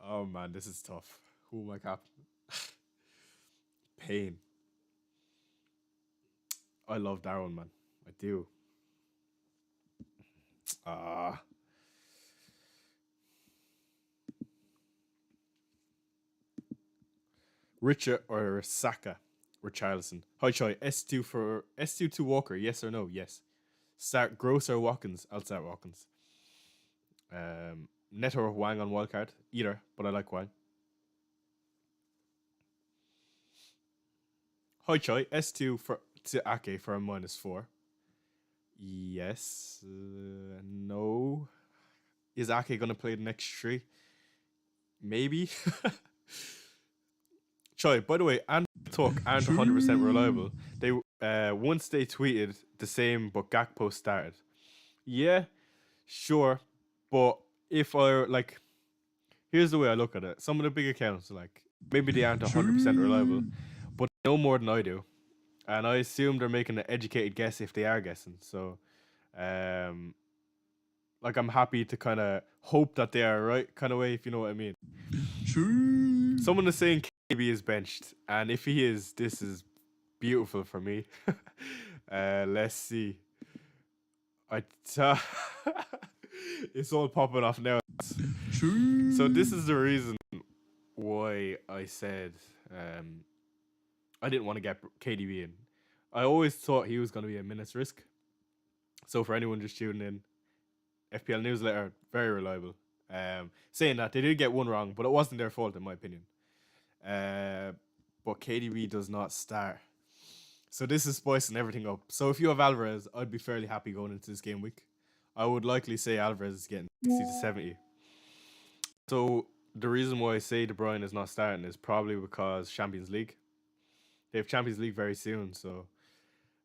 [SPEAKER 1] Oh man, this is tough. Who am I captain? Pain. I love Darwin, man. I do. Richard or Saka? Richarlison. Hi Choi. S2 to Walker. Yes or no? Yes. Start Gross or Watkins? I'll start Watkins. Neto or Wang on wildcard? Either, but I like Wang. Hi Choi. S2 to Ake for a -4. Yes. No. Is Ake going to play the next 3? Maybe. Choi, by the way, and Talk aren't 100% reliable. They Once they tweeted the same, but Gakpo started. Yeah, sure, but if I like, here's the way I look at it. Some of the big accounts, like maybe they aren't 100% reliable, but they know more than I do, and I assume they're making an educated guess if they are guessing. So, um, like I'm happy to kind of hope that they are right, kind of way, if you know what I mean. Someone is saying KB is benched, and if he is, this is beautiful for me. Let's see. I t- it's all popping off now. So this is the reason why I said I didn't want to get KDB in. I always thought he was going to be a minutes risk. So for anyone just tuning in, FPL newsletter, very reliable. Saying that they did get one wrong, but it wasn't their fault in my opinion. But KDB does not start. So this is spicing everything up. So if you have Alvarez, I'd be fairly happy going into this game week. I would likely say Alvarez is getting 60 to 70. So the reason why I say De Bruyne is not starting is probably because Champions League. They have Champions League very soon, so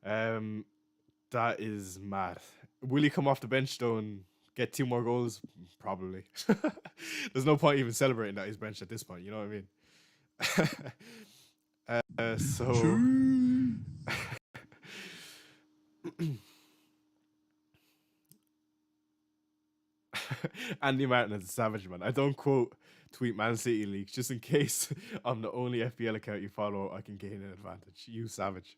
[SPEAKER 1] that is mad. Will he come off the bench though and get 2 more goals? Probably. There's no point even celebrating that he's benched at this point. You know what I mean? So. Andy Martin is a savage, man. I don't quote tweet Man City leaks just in case I'm the only FPL account you follow. I can gain an advantage. You savage.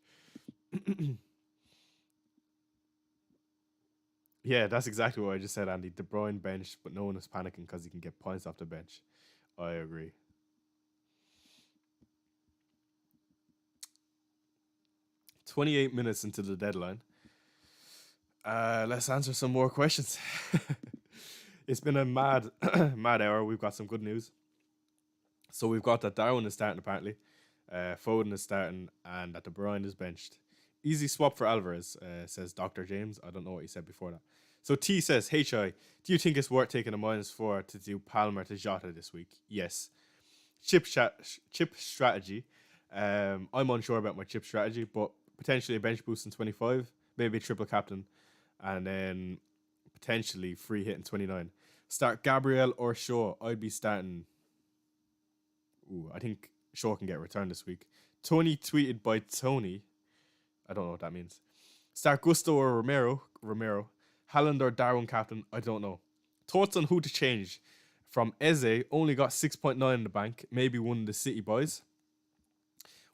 [SPEAKER 1] Yeah, that's exactly what I just said, Andy. De Bruyne benched, but no one is panicking because he can get points off the bench. I agree. 28 minutes into the deadline. Let's answer some more questions. It's been a mad, mad hour. We've got some good news. So we've got that Darwin is starting apparently, Foden is starting, and that De Bruyne is benched. Easy swap for Alvarez, says Dr. James. I don't know what he said before that. So T says, "Hey Chai, do you think it's worth taking a -4 to do Palmer to Jota this week?" Yes. Chip strategy. I'm unsure about my chip strategy, but potentially a bench boost in 25, maybe a triple captain, and then potentially free hit in 29. Start Gabriel or Shaw. I'd be starting. Ooh, I think Shaw can get a return this week. Tony tweeted by Tony. I don't know what that means. Start Gusto or Romero. Haaland or Darwin captain. I don't know. Thoughts on who to change? From Eze, only got 6.9 in the bank. Maybe one of the City boys.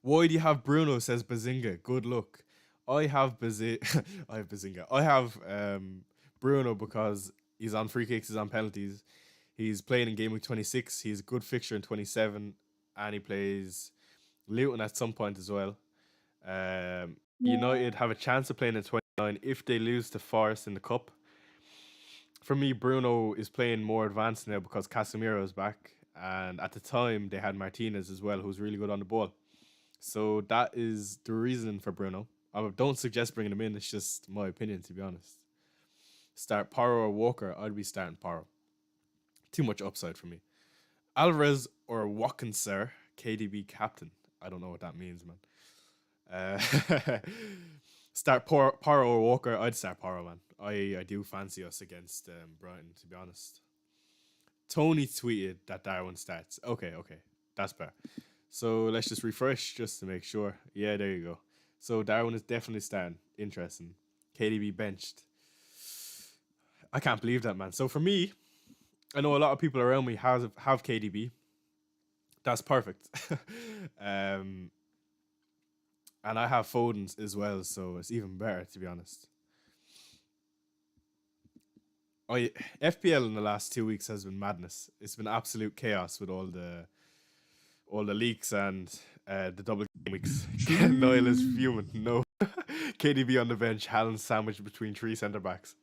[SPEAKER 1] Why do you have Bruno? Says Bazinga. Good luck. I have I have Bazinga. I have Bruno because he's on free kicks, he's on penalties. He's playing in game week 26. He's a good fixture in 27, and he plays Luton at some point as well. United have a chance of playing in 29 if they lose to Forest in the cup. For me, Bruno is playing more advanced now because Casemiro is back, and at the time they had Martinez as well, who's really good on the ball. So that is the reason for Bruno. I don't suggest bringing him in. It's just my opinion, to be honest. Start Porro or Walker. I'd be starting Porro. Too much upside for me. Alvarez or Watkinson, KDB captain. I don't know what that means, man. Start Porro or Walker. I'd start Porro, man. I do fancy us against Brighton, to be honest. Tony tweeted that Darwin starts. Okay. That's fair. So let's just refresh just to make sure. Yeah, there you go. So Darwin is definitely starting. Interesting. KDB benched. I can't believe that, man. So for me, I know a lot of people around me have KDB. That's perfect. And I have Foden's as well, so it's even better, to be honest. FPL in the last 2 weeks has been madness. It's been absolute chaos with all the leaks and the double game weeks. Niall is fuming. No. KDB on the bench, Haaland sandwiched between 3 centre backs.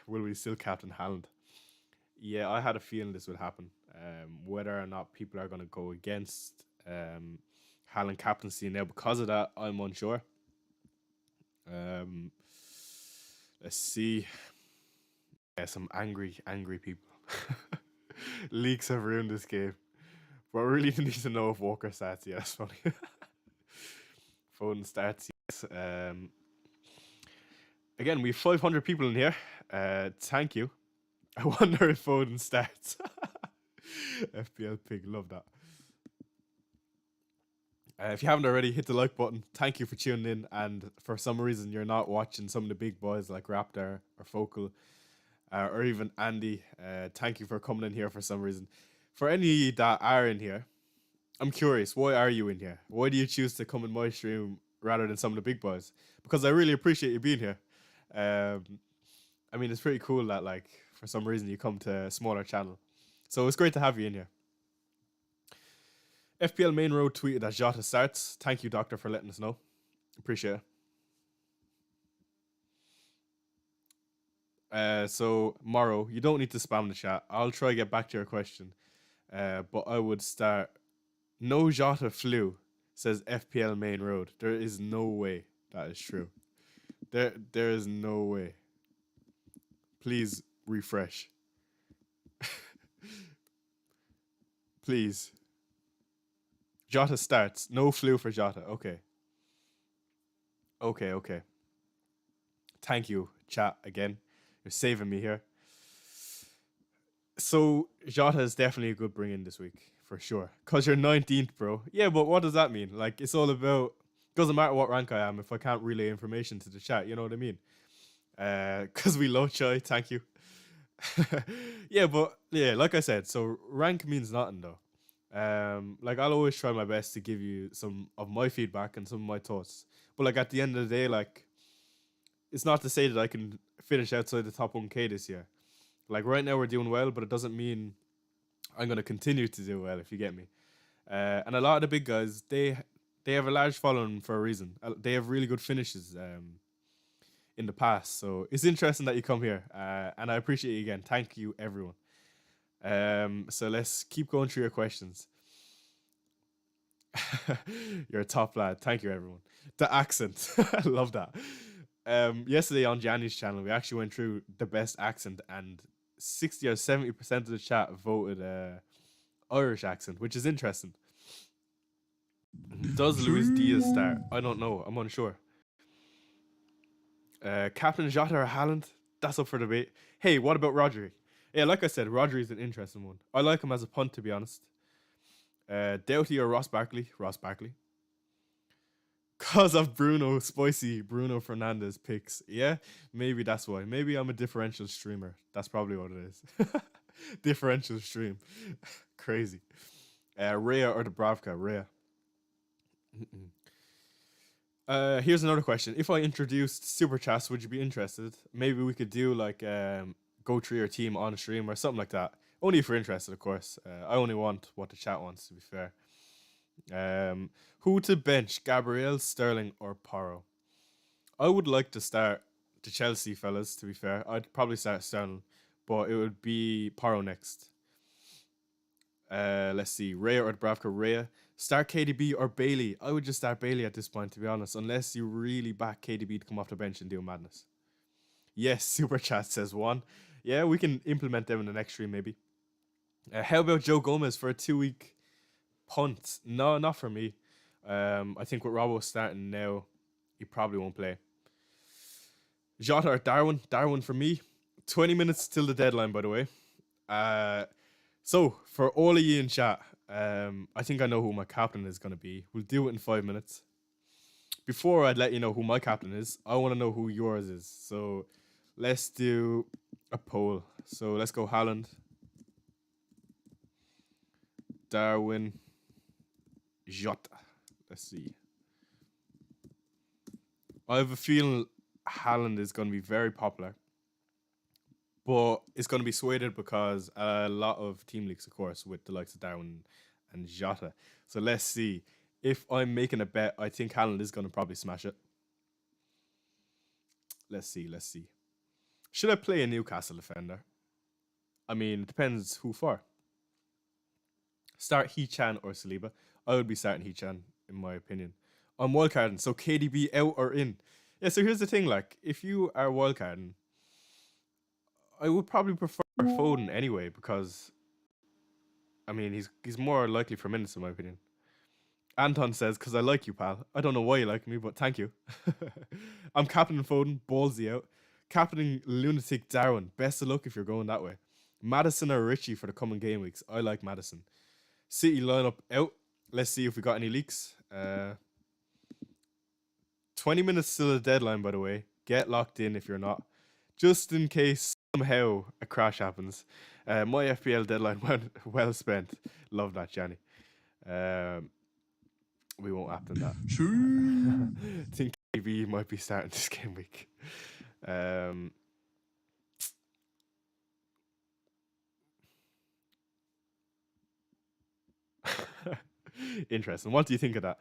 [SPEAKER 1] Will we still captain Haaland? Yeah, I had a feeling this would happen. Whether or not people are going to go against Haaland captaincy now because of that, I'm unsure. Let's see. Yeah, some angry people. Leaks have ruined this game. But I really need to know if Walker starts. Yeah, that's funny. Foden starts. Yes. Again, we have 500 people in here. Thank you. I wonder if Foden starts. FPL pig, love that. If you haven't already, hit the like button. Thank you for tuning in. And for some reason, you're not watching some of the big boys like Raptor or Focal or even Andy. Thank you for coming in here for some reason. For any that are in here, I'm curious, why are you in here? Why do you choose to come in my stream rather than some of the big boys? Because I really appreciate you being here. Um, I mean, it's pretty cool that, like, for some reason you come to a smaller channel. So it's great to have you in here. FPL Main Road tweeted that Jota starts. Thank you, Doctor, for letting us know. Appreciate it. So, Morrow, you don't need to spam the chat. I'll try to get back to your question. But I would start. No Jota flew, says FPL Main Road. There is no way that is true. There is no way. Please refresh. Please. Jota starts. No flu for Jota. Okay. Okay. Thank you, chat, again. You're saving me here. So, Jota is definitely a good bring in this week, for sure. Because you're 19th, bro. Yeah, but what does that mean? Like, it's all about. Doesn't matter what rank I am if I can't relay information to the chat. You know what I mean? Because we love Chai. Thank you. Yeah, but yeah, like I said, so rank means nothing though. Like I'll always try my best to give you some of my feedback and some of my thoughts. But like at the end of the day, like it's not to say that I can finish outside the top 1K this year. Like right now we're doing well, but it doesn't mean I'm gonna continue to do well if you get me. And a lot of the big guys, they have a large following for a reason. They have really good finishes. In the past. So it's interesting that you come here, and I appreciate you again. Thank you, everyone. So let's keep going through your questions. You're a top lad. Thank you, everyone. The accent, I love that. Yesterday on Gianni's channel, we actually went through the best accent, and 60 or 70% of the chat voted Irish accent, which is interesting. Does Luis Diaz start? I don't know. I'm unsure. Captain Jota or Haaland? That's up for debate. Hey, what about Rodri? Yeah, like I said, Rodri is an interesting one. I like him as a punt, to be honest. Doughty or Ross Barkley? Ross Barkley. Cause of Bruno, spicy Bruno Fernandez picks. Yeah, maybe that's why. Maybe I'm a differential streamer. That's probably what it is. Differential stream. Crazy. Rhea or Dubravka? Rhea. Here's another question. If I introduced super chats, would you be interested? Maybe we could do like go through your team on stream or something like that. Only if you're interested, of course. I only want what the chat wants, to be fair. Who to bench, Gabriel, Sterling, or Porro? I would like to start the Chelsea fellas, to be fair. I'd probably start Sterling, but it would be Porro next. Let's see. Raya or Dubravka? Raya. Start KDB or Bailey? I would just start Bailey at this point, to be honest, unless you really back KDB to come off the bench and do madness. Yes, Super Chat says one. Yeah, we can implement them in the next stream, maybe. How about Joe Gomez for a 2-week punt? No, not for me. I think with Robbo starting now, he probably won't play. Jota or Darwin? Darwin for me. 20 minutes till the deadline, by the way. So, for all of you in chat, I think I know who my captain is going to be. We'll do it in 5 minutes. Before I'd let you know who my captain is, I want to know who yours is. So, let's do a poll. So, let's go Haaland, Darwin, Jota. Let's see. I have a feeling Haaland is going to be very popular. But it's going to be swayed because a lot of team leaks, of course, with the likes of Darwin and Jota. So let's see. If I'm making a bet, I think Haaland is going to probably smash it. Let's see. Should I play a Newcastle defender? I mean, it depends who for. Start Hee-Chan or Saliba? I would be starting Hee-Chan, in my opinion. I'm wildcarding, so KDB out or in? Yeah, so here's the thing, like, if you are wildcarding, I would probably prefer Foden anyway, because I mean he's more likely for minutes in my opinion. Anton says, because I like you, pal. I don't know why you like me, but thank you. I'm Captain Foden, ballsy out. Captaining Lunatic Darwin. Best of luck if you're going that way. Madison or Richie for the coming game weeks. I like Madison. City lineup out. Let's see if we got any leaks. 20 minutes till the deadline, by the way. Get locked in if you're not. Just in case somehow a crash happens. My FPL deadline well spent. Love that, Johnny. We won't happen that. I think maybe might be starting this game week. Interesting. What do you think of that?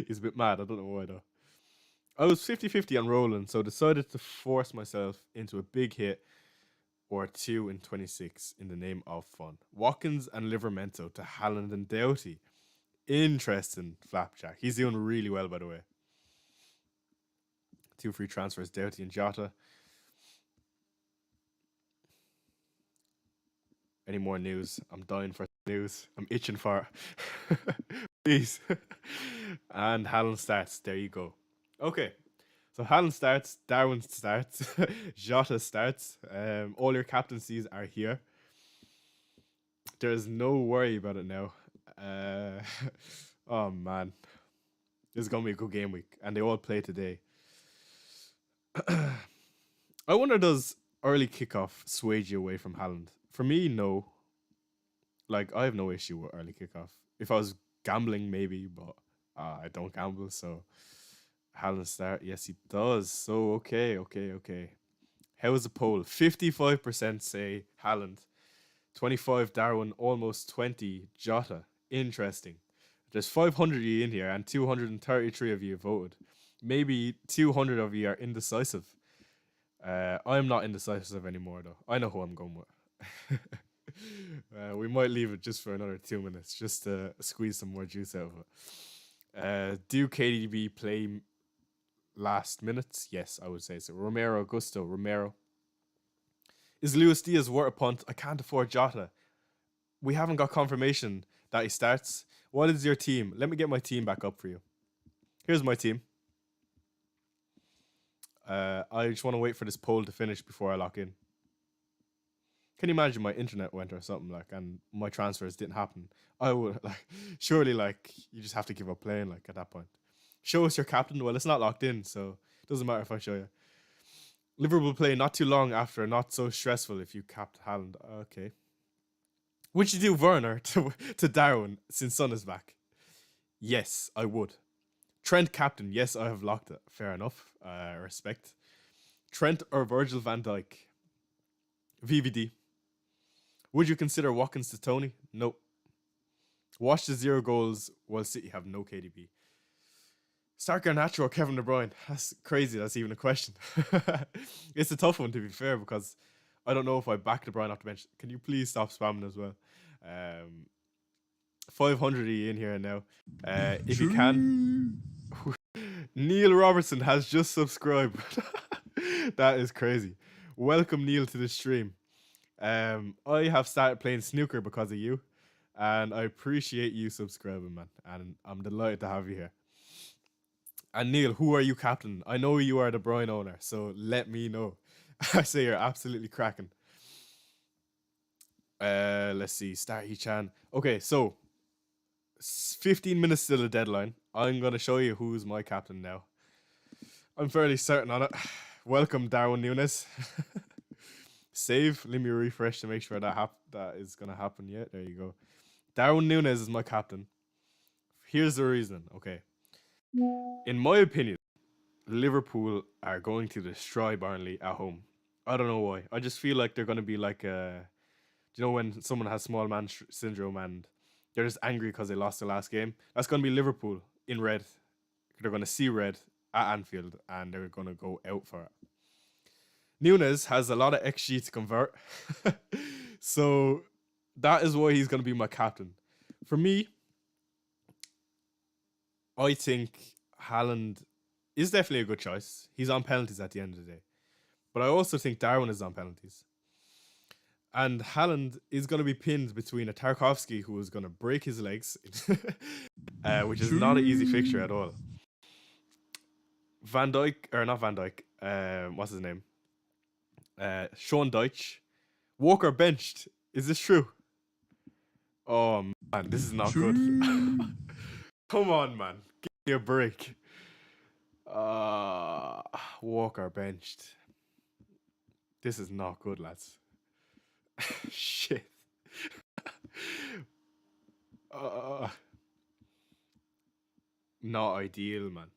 [SPEAKER 1] He's a bit mad. I don't know why though. I was 50-50 on Roland, so decided to force myself into a big hit or two in 26 in the name of fun. Watkins and Livermento to Haaland and Doughty. Interesting flapjack. He's doing really well, by the way. 2 free transfers, Doughty and Jota. Any more news? I'm dying for news. I'm itching for it. Please. And Haaland starts. There you go. Okay. So Haaland starts, Darwin starts, Jota starts. All your captaincies are here. There's no worry about it now. Oh man, this is gonna be a good game week, and they all play today. I wonder, does early kickoff sway you away from Haaland? For me, no. Like, I have no issue with early kickoff. If I was gambling, maybe, but I don't gamble, so Haaland start. Yes, he does. So okay. How is the poll? 55% say Haaland, 25 Darwin, almost 20 Jota. Interesting. There's 500 of you in here, and 233 of you voted. Maybe 200 of you are indecisive. I'm not indecisive anymore, though. I know who I'm going with. We might leave it just for another 2 minutes, just to squeeze some more juice out of it. Do KDB play last minutes? Yes, I would say so. Romero, Gusto, Romero. Is Luis Diaz worth a punt? I can't afford Jota. We haven't got confirmation that he starts. What is your team? Let me get my team back up for you. Here's my team. I just want to wait for this poll to finish before I lock in. Can you imagine my internet went or something like, and my transfers didn't happen? I would like, surely like you just have to give up playing like at that point. Show us your captain. Well, it's not locked in, so it doesn't matter if I show you. Liverpool play not too long after, not so stressful if you capped Haaland. Okay. Would you do Werner to Darwin since Son is back? Yes, I would. Trent captain. Yes, I have locked it. Fair enough. Respect. Trent or Virgil van Dijk? VVD. Would you consider Watkins to Tony? Nope. Watch the 0 goals while City have no KDB. Start Garnacho or Kevin De Bruyne? That's crazy. That's even a question. It's a tough one, to be fair, because I don't know if I back De Bruyne off the bench. Can you please stop spamming as well? 500 in here now. If you can. Neil Robertson has just subscribed. That is crazy. Welcome, Neil, to the stream. I have started playing snooker because of you, and I appreciate you subscribing, man. And I'm delighted to have you here. And Neil, who are you captain? I know you are the Bruyne owner, so let me know. I say you're absolutely cracking. Let's see, Starry Chan. Okay, so 15 minutes till the deadline. I'm gonna show you who's my captain now. I'm fairly certain on it. Welcome, Darwin Nunes. Save. Let me refresh to make sure that that is gonna happen. Yeah, there you go. Darwin Nunes is my captain. Here's the reason. Okay, in my opinion, Liverpool are going to destroy Burnley at home. I don't know why. I just feel like they're gonna be like you know, when someone has small man syndrome and they're just angry because they lost the last game. That's gonna be Liverpool in red. They're gonna see red at Anfield and they're gonna go out for it. Nunes has a lot of XG to convert. So that is why he's going to be my captain. For me, I think Haaland is definitely a good choice. He's on penalties at the end of the day. But I also think Darwin is on penalties. And Haaland is going to be pinned between a Tarkovsky who is going to break his legs, which is not an easy fixture at all. Van Dijk, or not Van Dijk, what's his name? Sean Dyche. Walker benched. Is this true? Oh, man, this is not good. Come on, man. Give me a break. Walker benched. This is not good, lads. Shit. Not ideal, man.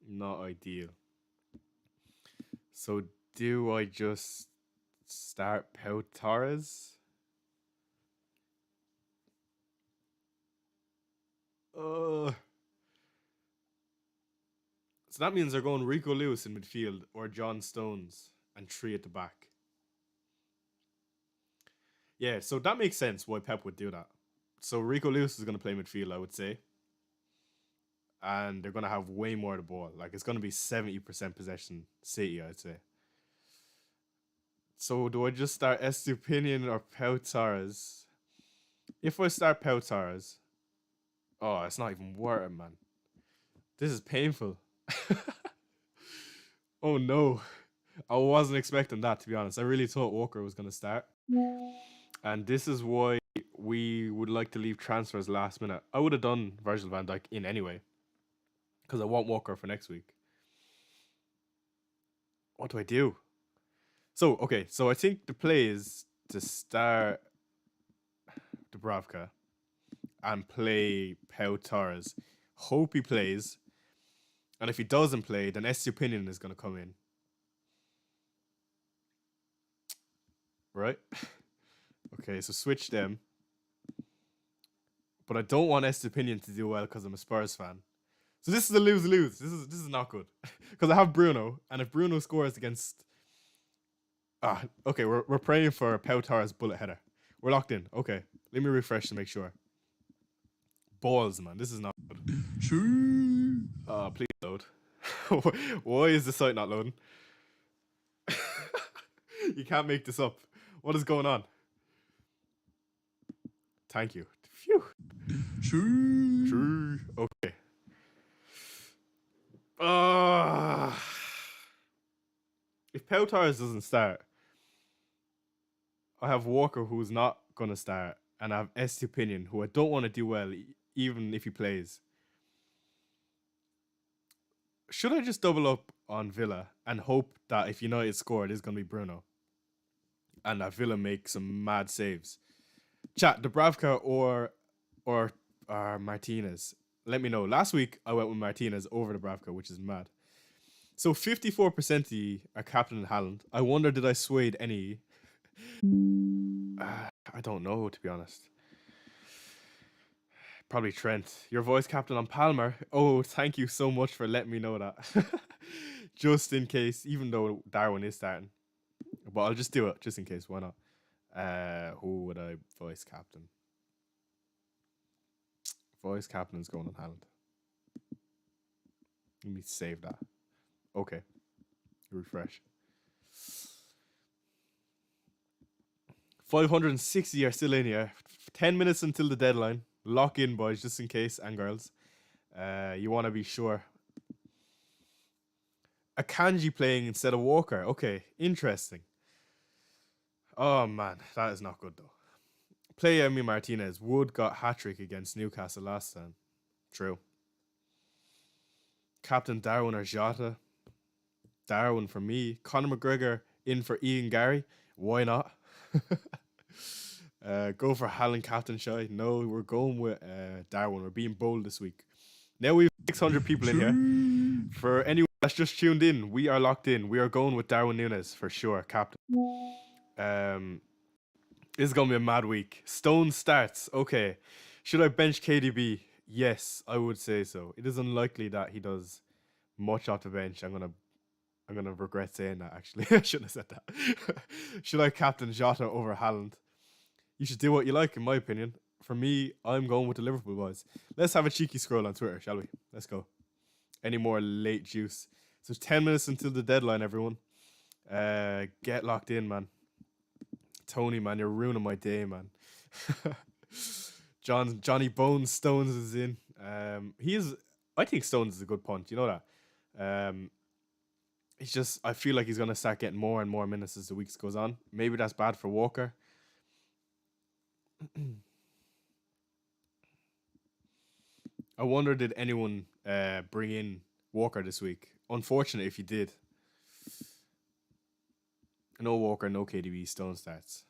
[SPEAKER 1] Not ideal. So do I just start Pau Torres? So that means they're going Rico Lewis in midfield or John Stones and 3 at the back. Yeah, so that makes sense why Pep would do that. So Rico Lewis is going to play midfield, I would say. And they're going to have way more of the ball. Like, it's going to be 70% possession City, I'd say. So do I just start Estupinian or Pau Torres? If I start Pau Torres, oh, it's not even worth it, man. This is painful. Oh no. I wasn't expecting that, to be honest. I really thought Walker was going to start. And this is why we would like to leave transfers last minute. I would have done Virgil van Dijk in anyway, because I want Walker for next week. What do I do? So, okay, so I think the play is to start Dubravka and play Pau Torres. Hope he plays. And if he doesn't play, then Estupinian is going to come in. Right? Okay, so switch them. But I don't want Estupinian to do well because I'm a Spurs fan. So this is a lose-lose. This is not good. Because I have Bruno, and if Bruno scores against... okay, we're praying for Pau Torres' bullet header. We're locked in. Okay, let me refresh to make sure. Balls, man. This is not good. Please load. Why is the site not loading? You can't make this up. What is going on? Thank you. Phew. True. Okay. If Pau Torres doesn't start, I have Walker who's not going to start, and I have Estupinian who I don't want to do well even if he plays. Should I just double up on Villa and hope that if United score, it is going to be Bruno? And that Villa make some mad saves. Chat, Dubravka or Martinez. Let me know. Last week, I went with Martinez over Dubravka, which is mad. So 54% are captain in Haaland. I wonder, did I sway any? I don't know, to be honest. Probably Trent. Your voice captain on Palmer. Oh, thank you so much for letting me know that. Just in case, even though Darwin is starting. But I'll just do it, just in case. Why not? Who would I voice captain? Voice captain is going on Haaland. Let me save that. Okay. Refresh. 560 are still in here. 10 minutes until the deadline. Lock in, boys, just in case, and girls. You want to be sure. Akanji playing instead of Walker. Okay, interesting. Oh, man, that is not good, though. Play Emi Martinez. Wood got hat-trick against Newcastle last time. True. Captain Darwin or Jota. Darwin for me. Conor McGregor in for Ian Gary. Why not? Go for Haaland captain shy. No, we're going with Darwin. We're being bold this week. Now we have 600 people in here. For anyone that's just tuned in, we are locked in. We are going with Darwin Núñez for sure, captain. This is going to be a mad week. Stone starts. Okay. Should I bench KDB? Yes, I would say so. It is unlikely that he does much off the bench. I'm gonna regret saying that, actually. I shouldn't have said that. Should I captain Jota over Haaland? You should do what you like, in my opinion. For me, I'm going with the Liverpool boys. Let's have a cheeky scroll on Twitter, shall we? Let's go. Any more late juice? So 10 minutes until the deadline, everyone. Get locked in, man. Tony, man, you're ruining my day, man. Johnny Bones Stones is in. He is. I think Stones is a good punt. You know that. He's just. I feel like he's gonna start getting more and more minutes as the weeks goes on. Maybe that's bad for Walker. I wonder did anyone bring in Walker this week? Unfortunate if you did. No Walker, no KDB, Stone stats.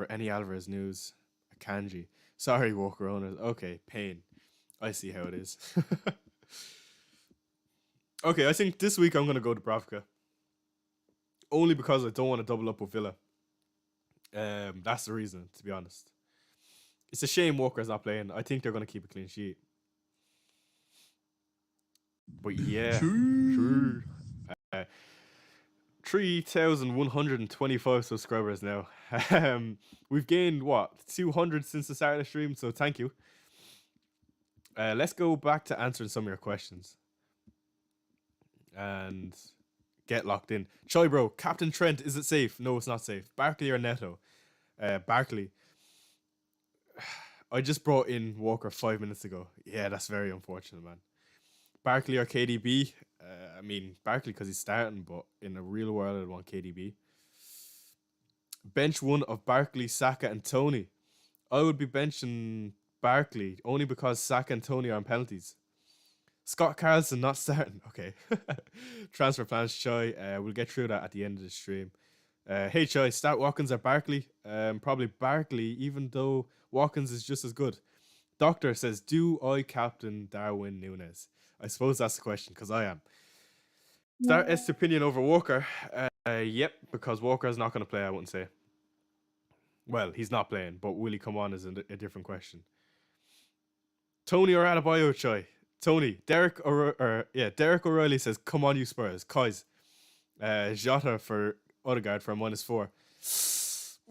[SPEAKER 1] Any Alvarez news? Akanji. Sorry, Walker owners. Okay, pain. I see how it is. Okay, I think this week I'm going to go to Bravka. Only because I don't want to double up with Villa. That's the reason, to be honest. It's a shame Walker's not playing. I think they're going to keep a clean sheet. But yeah, true. 3,125 subscribers now. We've gained, 200 since the start of the stream, so thank you. Let's go back to answering some of your questions. And get locked in. Choi, bro, Captain Trent, is it safe? No, it's not safe. Barkley or Neto? Barkley. I just brought in Walker 5 minutes ago. Yeah, that's very unfortunate, man. Barkley or KDB? I mean, Barkley because he's starting, but in the real world, I'd want KDB. Bench one of Barkley, Saka, and Tony. I would be benching Barkley only because Saka and Tony are on penalties. Scott Carlson not starting. Okay. Transfer plans, Choi. We'll get through that at the end of the stream. Hey, Choi, start Watkins or Barkley? Probably Barkley, even though Watkins is just as good. Doctor says, do I captain Darwin Núñez? I suppose that's the question, because I am. Start Estepinian over Walker. Yep, because Walker is not going to play, I wouldn't say. Well, he's not playing, but will he come on is a different question. Tony or Adebayo, Choi? Tony. Derek O'Reilly says, come on, you Spurs. Kais. Jota for Odegaard for a -4.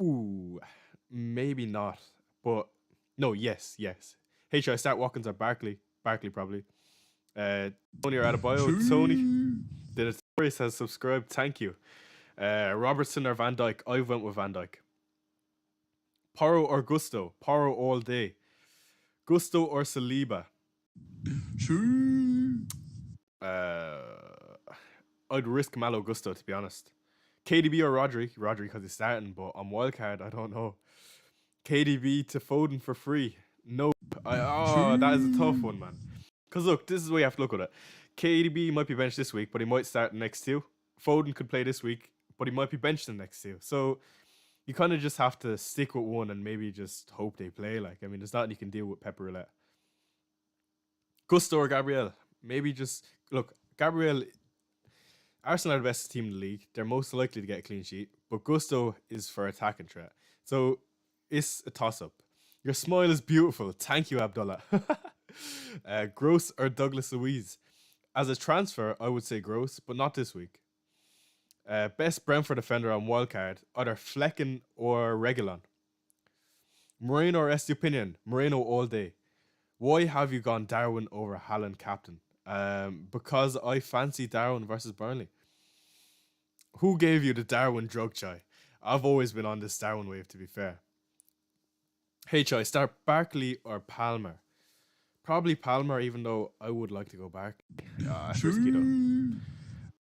[SPEAKER 1] Ooh, maybe not. But, no, yes. Hey, should I start Watkins or Barkley? Barkley, probably. Tony or Adebayo? Tony. The Notorious has subscribed. Thank you. Robertson or Van Dijk? I went with Van Dijk. Porro or Gusto? Porro all day. Gusto or Saliba? I'd risk Malo Gusto, to be honest. KDB or Rodri? Rodri because he's starting, but on wildcard, I don't know. KDB to Foden for free? No. That is a tough one, man. Because look, this is the way you have to look at it. KDB might be benched this week, but he might start the next two. Foden could play this week, but he might be benched the next two. So you kind of just have to stick with one and maybe just hope they play. Like, I mean, there's nothing you can do with Pepper Roulette. Gusto or Gabriel? Maybe just look, Gabriel. Arsenal are the best team in the league. They're most likely to get a clean sheet, but Gusto is for attacking threat. So it's a toss-up. Your smile is beautiful. Thank you, Abdullah. Gross or Douglas Luiz? As a transfer, I would say Gross, but not this week. Best Brentford defender on wildcard, either Flecken or Reguilon. Moreno or Estupinian? Moreno all day. Why have you gone Darwin over Haaland captain? Because I fancy Darwin versus Burnley. Who gave you the Darwin drug, Chai? I've always been on this Darwin wave, to be fair. Hey, Chai, start Barkley or Palmer? Probably Palmer, even though I would like to go back. It's risky, though.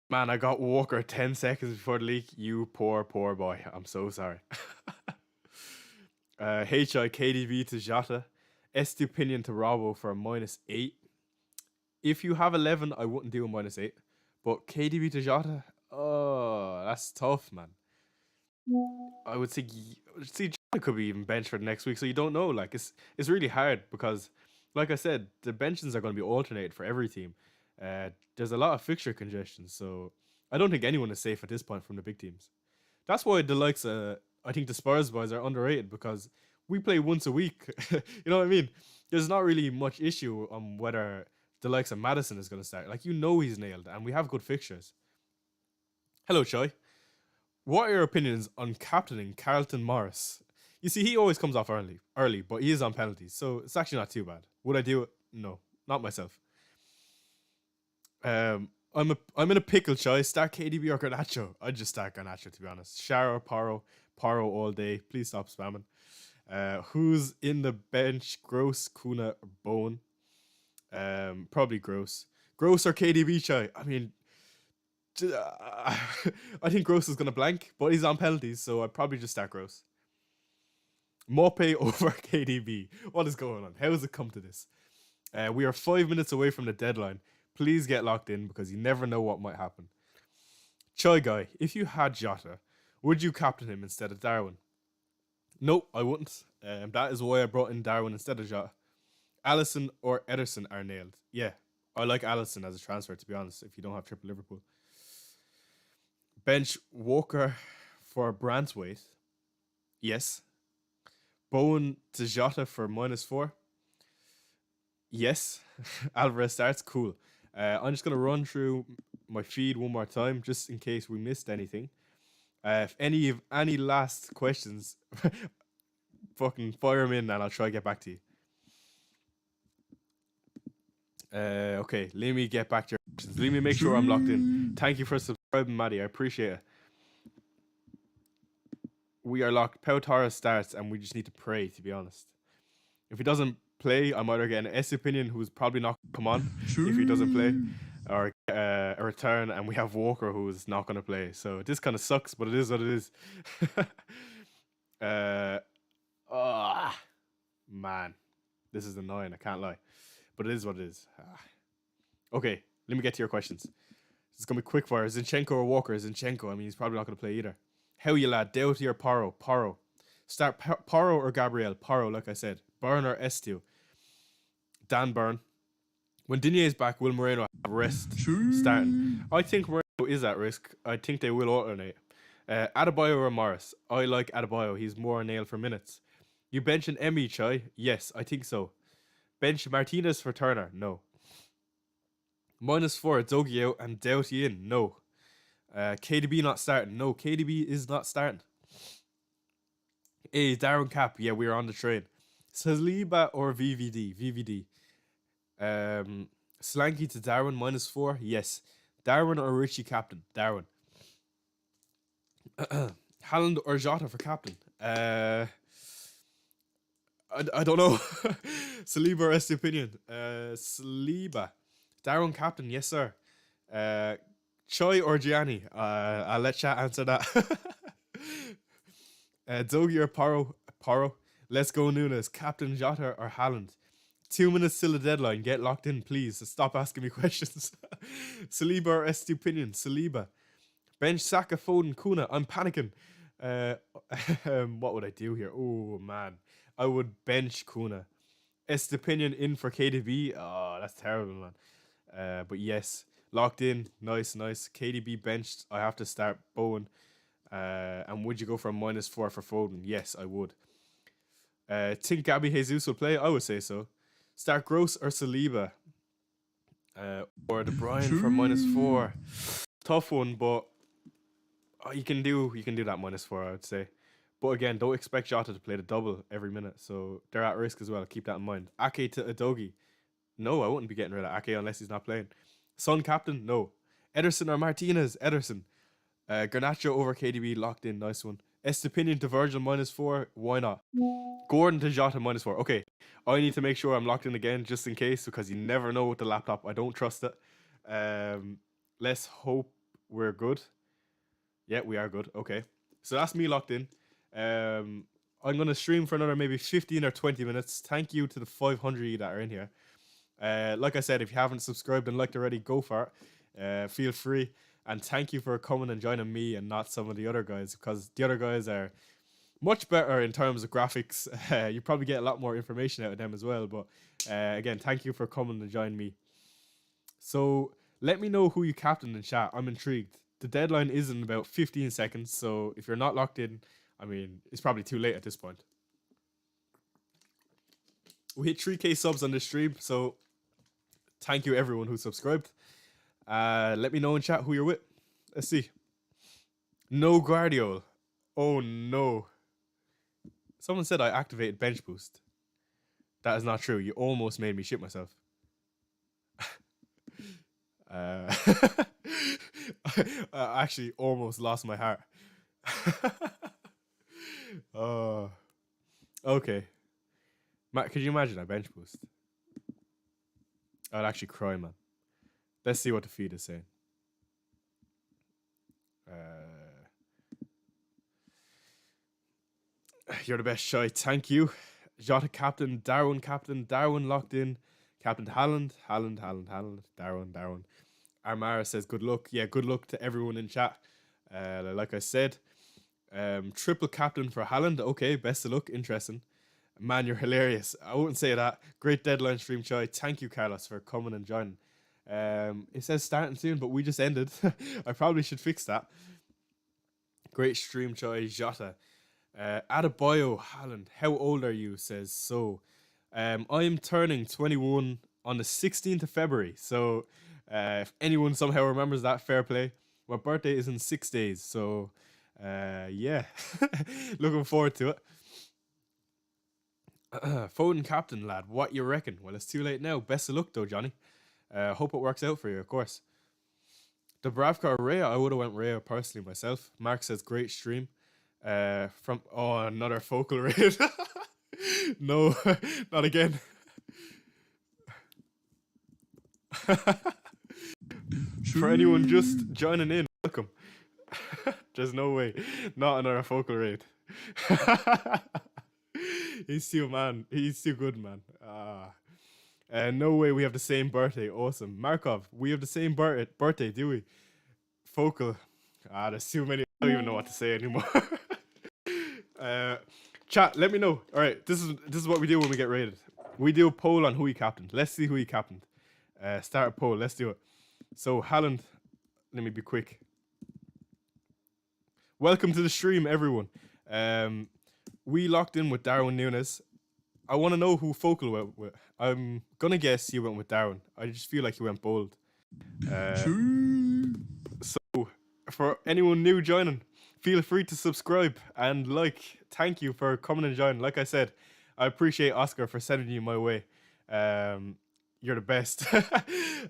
[SPEAKER 1] Man, I got Walker 10 seconds before the leak. You poor boy. I'm so sorry. HI KDB to Jota. Estupinian to Robbo for a -8. If you have 11, I wouldn't do a -8. But KDB to Jota, that's tough, man. I would say, Jota could be even benched for the next week, so you don't know. Like, it's really hard because, like I said, the benches are going to be alternated for every team. There's a lot of fixture congestion, so I don't think anyone is safe at this point from the big teams. That's why the likes I think the Spurs boys are underrated because we play once a week. You know what I mean? There's not really much issue on whether the likes of Madison is going to start. Like, he's nailed, and we have good fixtures. Hello, Choi. What are your opinions on captaining Carlton Morris? You see, he always comes off early, but he is on penalties, so it's actually not too bad. Would I do it? No, not myself. I'm in a pickle, Choi. Start KDB or Garnacho? I'd just start Garnacho, to be honest. Shara or Porro? Paro all day. Please stop spamming. Who's in the bench? Gross, Kuna, or Bowen? Probably Gross. Gross or KDB Chai? I mean, I think Gross is gonna blank, but he's on penalties, so I'd probably just start Gross. Mope over KDB. What is going on? How has it come to this? We are 5 minutes away from the deadline. Please get locked in because you never know what might happen. Chai Guy, if you had Jota, would you captain him instead of Darwin? Nope, I wouldn't. That is why I brought in Darwin instead of Jota. Allison or Ederson are nailed. Yeah, I like Allison as a transfer, to be honest, if you don't have triple Liverpool. Bench Walker for Branthwaite. Yes. Bowen to Jota for -4. Yes. Alvarez starts. Cool. I'm just going to run through my feed one more time, just in case we missed anything. If any last questions, fucking fire them in and I'll try to get back to you. Okay, let me get back to your questions. Let me make sure I'm locked in. Thank you for subscribing, Maddie. I appreciate it. We are locked. Pau Torres starts, and we just need to pray, to be honest. If he doesn't play, I'm either getting an S opinion, who's probably not going to come on if he doesn't play, or a return, and we have Walker, who's not going to play. So this kind of sucks, but it is what it is. Man, this is annoying. I can't lie, but it is what it is. Okay, let me get to your questions. It's going to be quick fire. Zinchenko or Walker? Zinchenko. I mean, he's probably not going to play either. How you lad? Doughty or Paro? Paro. Start Paro or Gabriel? Paro, like I said. Burn or Estiu? Dan Burn. When Digne is back, will Moreno have rest starting? I think Moreno is at risk. I think they will alternate. Adebayo or Morris? I like Adebayo. He's more nailed for minutes. You bench an Emmy, Chai? Yes, I think so. Bench Martinez for Turner? No. -4, Dogi out and Doughty in? No. KDB not starting? No, KDB is not starting. Hey, Darren Cap. Yeah, we're on the train. Saliba or VVD? VVD. Slanky to Darwin, -4. Yes. Darwin or Richie captain? Darwin. Haaland or Jota for captain? I don't know. Saliba or S opinion? Saliba. Darwin captain, yes sir. Choi or Gianni? I'll let chat answer that. Dogi or Paro? Paro. Let's go Nunes. Captain Jota or Haaland? 2 minutes till the deadline. Get locked in, please. Stop asking me questions. Saliba or Estupinian? Saliba. Bench Saka, Foden, Kuna. I'm panicking. What would I do here? Oh, man. I would bench Kuna. Estupinian in for KDB. Oh, that's terrible, man. But yes, locked in. Nice. KDB benched. I have to start Bowen. And would you go for a -4 for Foden? Yes, I would. Think Gabby Jesus will play? I would say so. Start Gross or Saliba? Or De Bruyne for -4. Tough one, but you can do that -4, I would say. But again, don't expect Jota to play the double every minute, so they're at risk as well. Keep that in mind. Ake to Adogi. No, I wouldn't be getting rid of Ake unless he's not playing. Son captain? No. Ederson or Martinez? Ederson. Garnacho over KDB, locked in. Nice one. Estupinian to Virgil -4. Why not? Gordon to Jota -4. Okay, I need to make sure I'm locked in again just in case, because you never know with the laptop. I don't trust it. Let's hope we're good. Yeah, we are good. Okay, so that's me locked in. I'm going to stream for another maybe 15 or 20 minutes. Thank you to the 500 that are in here. Like I said, if you haven't subscribed and liked already, go for it. Feel free. And thank you for coming and joining me and not some of the other guys, because the other guys are much better in terms of graphics. You probably get a lot more information out of them as well. But again, thank you for coming and joining me. So let me know who you captain in chat. I'm intrigued. The deadline is in about 15 seconds. So if you're not locked in, I mean, it's probably too late at this point. We hit 3K subs on this stream. So thank you everyone who subscribed. Let me know in chat who you're with. Let's see. No Guardiol. Oh no. Someone said I activated bench boost. That is not true. You almost made me shit myself. I actually almost lost my heart. Oh, okay. Could you imagine a bench boost? I'd actually cry, man. Let's see what the feed is saying. Uh, you're the best, Shy. Thank you. Jota captain, Darwin locked in. Captain Halland, Darwin. Armara says good luck. Yeah, good luck to everyone in chat. Like I said, triple captain for Halland. Okay, best of luck. Interesting. Man, you're hilarious. I wouldn't say that. Great deadline stream, Choi. Thank you, Carlos, for coming and joining. It says starting soon, but we just ended. I probably should fix that. Great stream, Choi. Jota. Adebayo Halland. How old are you? Says so. I'm turning 21 on the 16th of February. So if anyone somehow remembers that, fair play. My birthday is in 6 days. So yeah, looking forward to it. Foden captain, lad. What you reckon? Well, it's too late now. Best of luck, though, Johnny. Hope it works out for you, of course. Dubravka or Rhea? I would have went Rhea personally myself. Mark says, great stream. Another focal raid. No, not again. For anyone just joining in, welcome. There's no way. Not another focal raid. He's too good, man. No way we have the same birthday. Awesome. Markov, we have the same birthday, do we? Focal. There's too many. I don't even know what to say anymore. Chat, let me know. All right, this is what we do when we get rated. We do a poll on who he captained. Let's see who he captained. Start a poll. Let's do it. So, Halland, let me be quick. Welcome to the stream, everyone. We locked in with Darwin Nunes. I want to know who Focal went with. I'm going to guess he went with Darwin. I just feel like he went bold. So, for anyone new joining, feel free to subscribe and like. Thank you for coming and joining. Like I said, I appreciate Oscar for sending you my way. You're the best.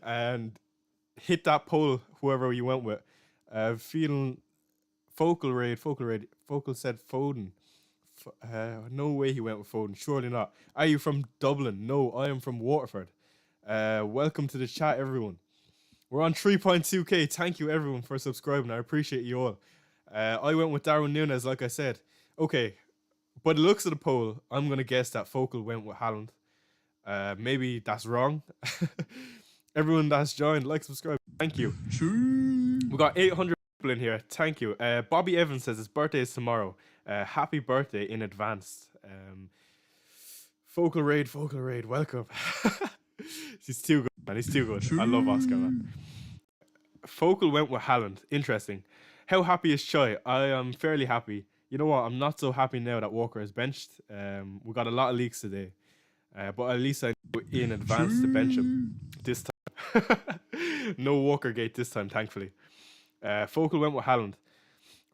[SPEAKER 1] And hit that poll, whoever you went with. Feeling Focal raid. Focal said Foden. No way he went with Foden. Surely not. Are you from Dublin? No, I am from Waterford. Welcome to the chat, everyone. We're on 3.2k. Thank you, everyone, for subscribing. I appreciate you all. I went with Darwin Nunes, like I said. Okay, by the looks of the poll, I'm going to guess that Focal went with Halland. Maybe that's wrong. Everyone that's joined, like, subscribe. Thank you. We got 800 people in here. Thank you. Bobby Evans says his birthday is tomorrow. Happy birthday in advance. Focal raid. Welcome. He's too good, man. He's too good. I love Oscar, man. Focal went with Halland. Interesting. How happy is Choi? I am fairly happy. You know what? I'm not so happy now that Walker is benched. We got a lot of leaks today. But at least I know in advance to bench him this time. No Walker gate this time, thankfully. Focal went with Halland.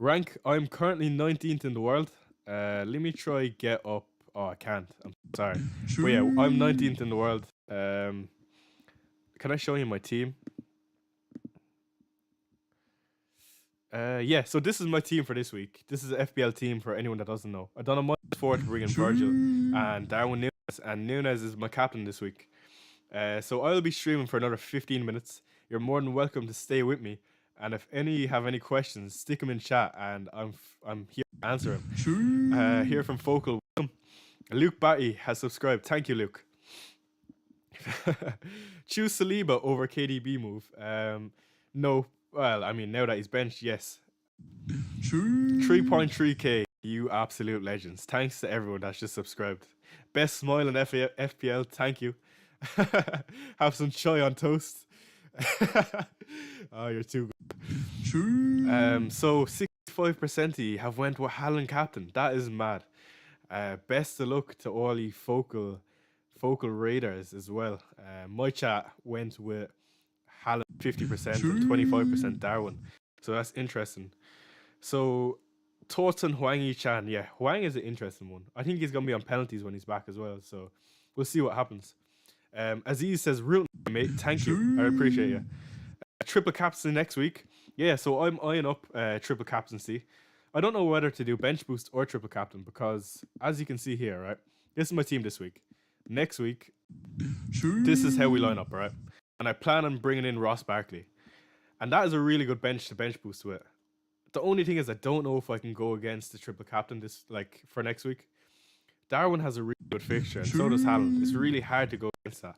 [SPEAKER 1] Rank, I'm currently 19th in the world. Let me try get up. Oh, I can't. I'm sorry. But yeah, I'm 19th in the world. Can I show you my team? Yeah, so this is my team for this week. This is an FBL team for anyone that doesn't know. I've done a -4 to bring in Virgil and Darwin Nunes, and Nunes is my captain this week. So I'll be streaming for another 15 minutes. You're more than welcome to stay with me. And if any have any questions, stick them in chat, and I'm here to answer them. Here from Focal, Luke Batty has subscribed. Thank you, Luke. Choose Saliba over KDB move. No. Well, I mean, now that he's benched, yes. 3.3k, you absolute legends. Thanks to everyone that's just subscribed. Best smile in FPL, thank you. Have some chai on toast. Oh, you're too good. So 65% have went with Halland captain. That is mad. Best of luck to all the focal raiders as well. My chat went with Halland 50% and 25% Darwin. So that's interesting. So thoughts on Huang Yi-chan? Yeah, Huang is an interesting one. I think he's gonna be on penalties when he's back as well. So we'll see what happens. Aziz says, real mate, thank you. I appreciate you. Triple captaincy next week. Yeah, so I'm eyeing up triple captaincy. I don't know whether to do bench boost or triple captain because, as you can see here, right, this is my team this week. Next week, this is how we line up, right? And I plan on bringing in Ross Barkley, and that is a really good bench to bench boost with. The only thing is, I don't know if I can go against the triple captain this like for next week. Darwin has a really good fixture, and so does Haaland. It's really hard to go against that.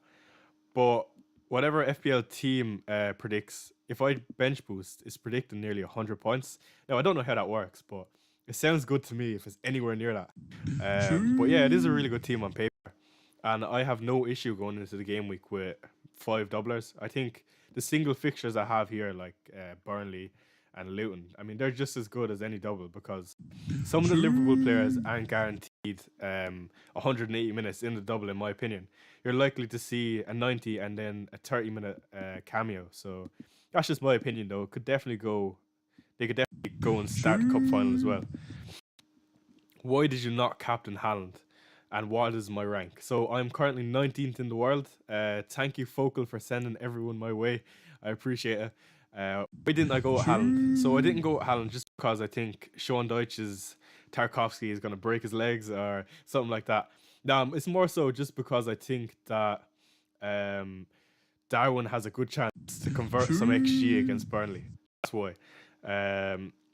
[SPEAKER 1] But whatever FPL team predicts, if I bench boost, it's predicting nearly 100 points. Now, I don't know how that works, but it sounds good to me if it's anywhere near that. But yeah, it is a really good team on paper. And I have no issue going into the game week with 5 doublers. I think the single fixtures I have here, like Burnley and Luton, I mean, they're just as good as any double because some of the Liverpool players aren't guaranteed 180 minutes in the double, in my opinion. You're likely to see a 90 and then a 30-minute cameo. So that's just my opinion, though. It could definitely go. They could definitely go and start the cup final as well. Why did you not captain Haaland? And what is my rank? So I'm currently 19th in the world. Thank you, Focal, for sending everyone my way. I appreciate it. Why didn't I go with Haaland? So I didn't go with Haaland just because I think Sean Dyche's Tarkovsky is going to break his legs or something like that. Now, it's more so just because I think that Darwin has a good chance to convert some XG against Burnley. That's why.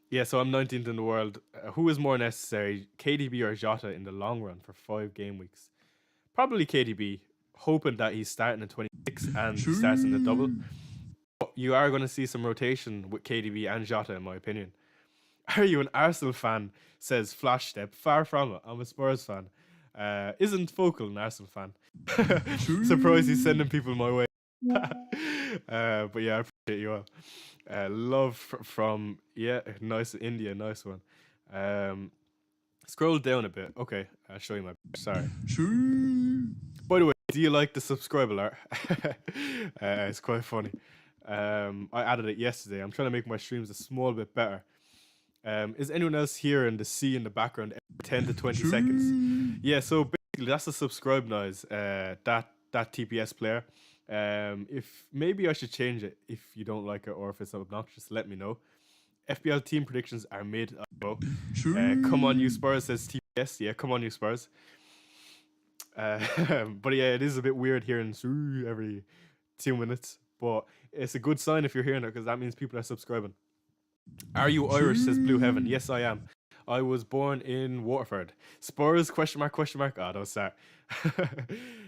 [SPEAKER 1] Yeah, so I'm 19th in the world. Who is more necessary, KDB or Jota in the long run for 5 game weeks? Probably KDB, hoping that he's starting in 26 and he starts in the double. But you are going to see some rotation with KDB and Jota, in my opinion. Are you an Arsenal fan? Says Flash Step. Far from it. I'm a Spurs fan. Isn't Focal an Arsenal fan? Surprised he's sending people my way. But yeah, I appreciate you all. Love from nice India, nice one. Scroll down a bit. Okay, I'll show you my. Sorry. By the way, do you like the subscribe alert? It's quite funny. I added it yesterday. I'm trying to make my streams a small bit better. Is anyone else hearing the C in the background every 10 to 20 seconds? Yeah, so basically that's the subscribe noise. That TPS player. If maybe I should change it if you don't like it or if it's obnoxious, let me know. FPL team predictions are mid. Come on, you Spurs, says TPS. Yeah, come on, you Spurs. But yeah, it is a bit weird hearing every 2 minutes, but it's a good sign if you're hearing it because that means people are subscribing. Are you Irish, says Blue Heaven? Yes, I am. I was born in Waterford. Spurs, question mark, question mark. Oh, don't start.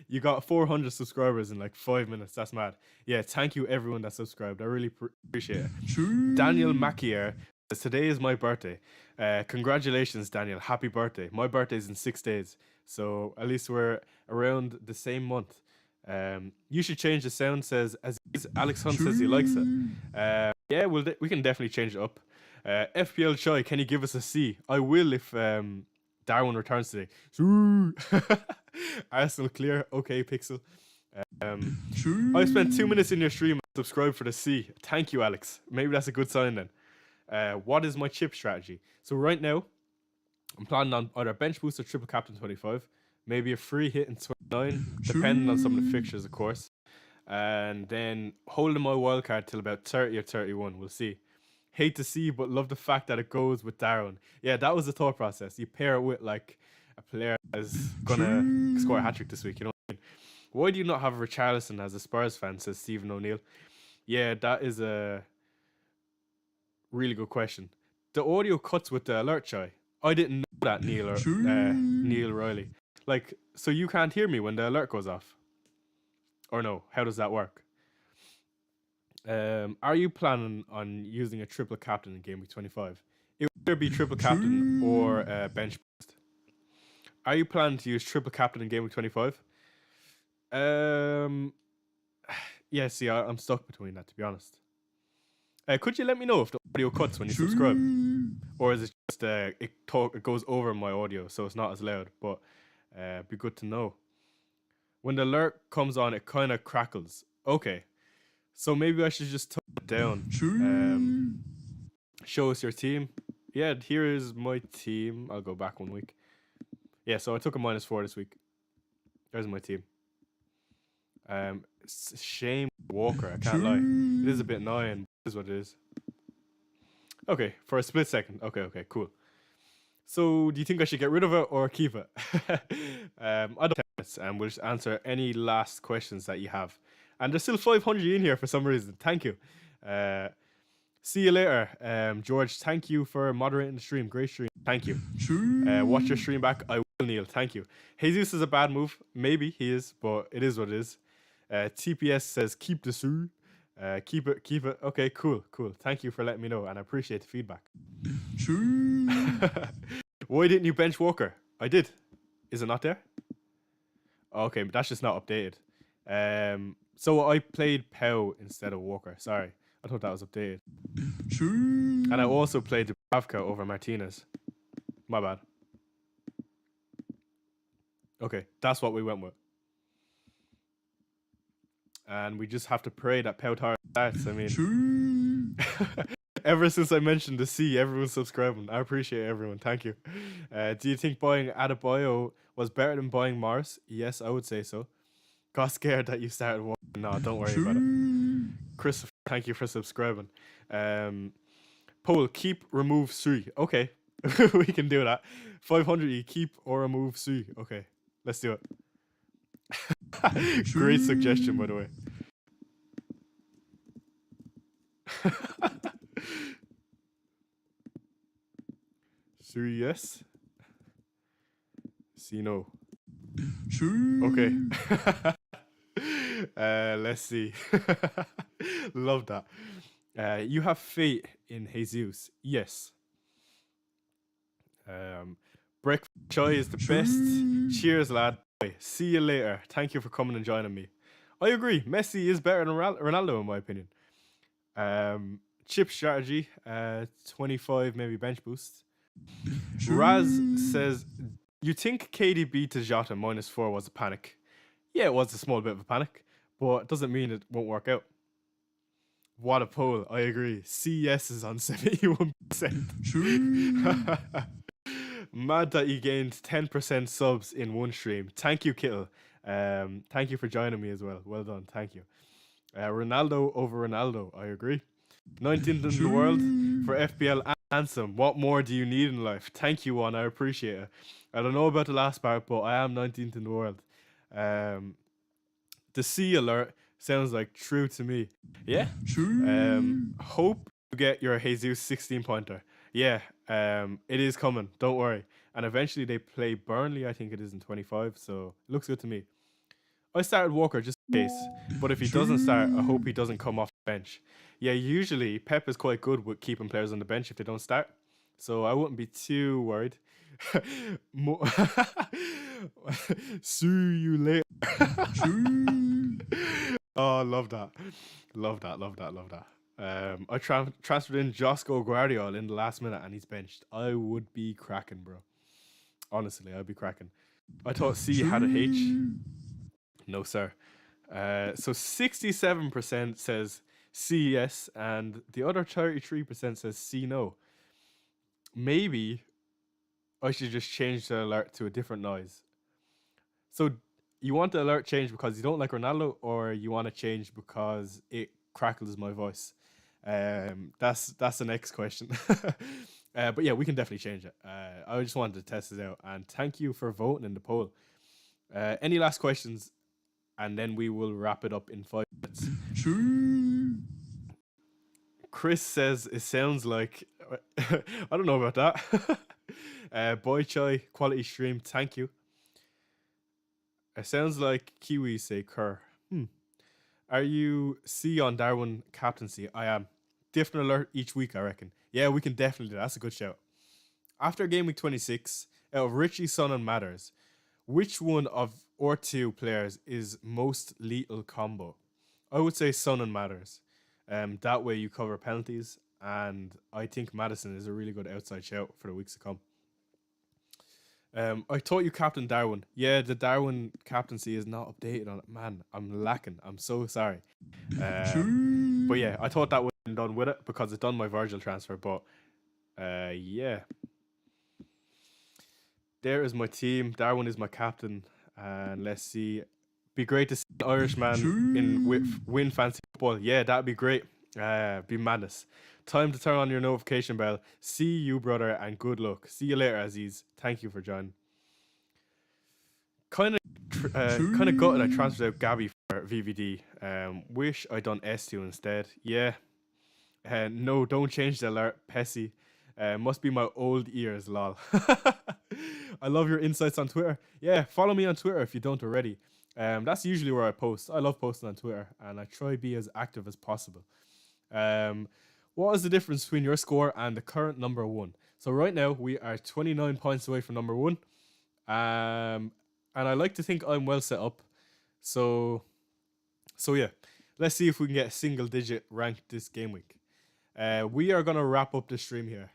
[SPEAKER 1] You got 400 subscribers in like 5 minutes. That's mad. Yeah, thank you everyone that subscribed. I really appreciate it. Daniel Mackier says, today is my birthday. Congratulations, Daniel. Happy birthday. My birthday's in 6 days. So at least we're around the same month. You should change the sound, says Aziz. Alex Hunt says he likes it. Yeah, we can definitely change it up. FPL Choi, can you give us a C? I will if Darwin returns today. Arsenal clear. Okay, Pixel. I spent 2 minutes in your stream and subscribe for the C. Thank you, Alex. Maybe that's a good sign then. What is my chip strategy? So right now, I'm planning on either bench boost or triple captain 25. Maybe a free hit in 29, depending on some of the fixtures, of course. And then holding my wildcard till about 30 or 31. We'll see. Hate to see, but love the fact that it goes with Darwin. Yeah, that was the thought process. You pair it with like a player that's gonna score a hat-trick this week, you know what I mean? Why do you not have Richarlison as a Spurs fan, says Stephen O'Neill? Yeah, that is a really good question. The audio cuts with the alert, Chai. I didn't know that, Neil Riley. Like, so you can't hear me when the alert goes off? Or no? How does that work? Are you planning on using a triple captain in game week 25? It would either be triple captain or bench boost. Are you planning to use triple captain in game week 25? Yeah, see, I'm stuck between that, to be honest. Could you let me know if the audio cuts when you subscribe? Or is it just it goes over my audio, so it's not as loud? But it'd be good to know. When the alert comes on, it kind of crackles. Okay. So maybe I should just tone it down. Show us your team. Yeah, here is my team. I'll go back 1 week. Yeah, so I took a -4 this week. There's my team. Shame Walker, I can't lie. It is a bit annoying. It is what it is. Okay, for a split second. Okay, cool. So, do you think I should get rid of it or keep it? I don't know, and we'll just answer any last questions that you have. And there's still 500 in here for some reason. Thank you. Uh, See you later, George. Thank you for moderating the stream. Great stream. Thank you. Watch your stream back. I will, Neil. Thank you. Jesus is a bad move. Maybe he is, but it is what it is. TPS says keep the Sue. Keep it. Okay, cool. Thank you for letting me know, and I appreciate the feedback. Why didn't you bench Walker? I did. Is it not there? Okay, but that's just not updated. So I played Pow instead of Walker. Sorry. I thought that was updated. And I also played Dubravka over Martinez. My bad. Okay, that's what we went with. And we just have to pray that Pautar starts. I mean, ever since I mentioned the C, everyone's subscribing. I appreciate everyone. Thank you. Do you think buying Adebayo was better than buying Morris? Yes, I would say so. Got scared that you started walking. No, don't worry about it. Christopher, thank you for subscribing. Poll, keep, remove, Sui. Okay, we can do that. 500, you keep or remove Sui. Okay, let's do it. Great suggestion, by the way. Sui, yes. See, no. Okay. Let's see. Love that. You have faith in Jesus. Yes. Breakfast Chai is the best. Cheers, lad. See you later. Thank you for coming and joining me. I agree. Messi is better than Ronaldo, in my opinion. Chip strategy. 25 maybe bench boost. Raz says, you think KDB to Jota -4 was a panic? Yeah, it was a small bit of a panic, but it doesn't mean it won't work out. What a poll. I agree. CS is on 71%. Mad that you gained 10% subs in one stream. Thank you, Kittle. Thank you for joining me as well. Well done. Thank you. Ronaldo over Ronaldo. I agree. 19th in the world for FPL Ansem. What more do you need in life? Thank you, Juan. I appreciate it. I don't know about the last part, but I am 19th in the world. The C alert sounds like true to me. Yeah. Hope you get your Jesus 16-pointer. Yeah. It is coming. Don't worry. And eventually they play Burnley. I think it is in 25. So it looks good to me. I started Walker just in case, but if he doesn't start, I hope he doesn't come off the bench. Yeah, usually Pep is quite good with keeping players on the bench if they don't start, so I wouldn't be too worried. See you later. Oh, love that. I transferred in Josko Guardiola in the last minute and he's benched. I would be cracking, bro. Honestly, I'd be cracking. I thought C had a H. No, sir. So 67% says C yes, and the other 33% says C no. Maybe I should just change the alert to a different noise. So you want the alert changed because you don't like Ronaldo, or you want to change because it crackles my voice? That's the next question. But yeah, we can definitely change it. I just wanted to test this out, and thank you for voting in the poll. Any last questions? And then we will wrap it up in 5 minutes. Chris says it sounds like I don't know about that. Boy Chai, quality stream, thank you. It sounds like Kiwi say Kerr. Are you C on Darwin captaincy? I am. Different alert each week, I reckon. Yeah, we can definitely do that. That's a good shout. After game week 26, out of Richie, Son, and Matters, which one of our two players is most lethal combo? I would say Son and Matters. That way you cover penalties, and I think Madison is a really good outside shout for the weeks to come. I thought you captain Darwin. Yeah, the Darwin captaincy is not updated on it. Man, I'm lacking. I'm so sorry. But yeah, I thought that would have been done with it because it's done my Virgil transfer. But yeah. There is my team. Darwin is my captain. And let's see. Be great to see an Irishman win fancy football. Yeah, that'd be great. Be madness. Time to turn on your notification bell. See you, brother, and good luck. See you later, Aziz. Thank you for joining. Kind of gutted I transferred out Gabby for VVD. Wish I done S2 instead. Yeah. No, don't change the alert, Pessy. Must be my old ears, lol. I love your insights on Twitter. Yeah, follow me on Twitter if you don't already. That's usually where I post. I love posting on Twitter, and I try to be as active as possible. Um, what is the difference between your score and the current number one? So right now we are 29 points away from number one. And I like to think I'm well set up. So yeah, let's see if we can get a single digit rank this game week. We are gonna wrap up the stream here.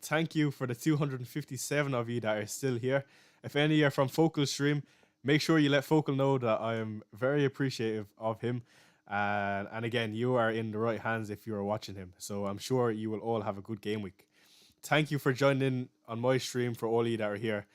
[SPEAKER 1] Thank you for the 257 of you that are still here. If any are from Focal stream, make sure you let Focal know that I am very appreciative of him. And again, you are in the right hands if you are watching him. So I'm sure you will all have a good game week. Thank you for joining in on my stream for all of you that are here.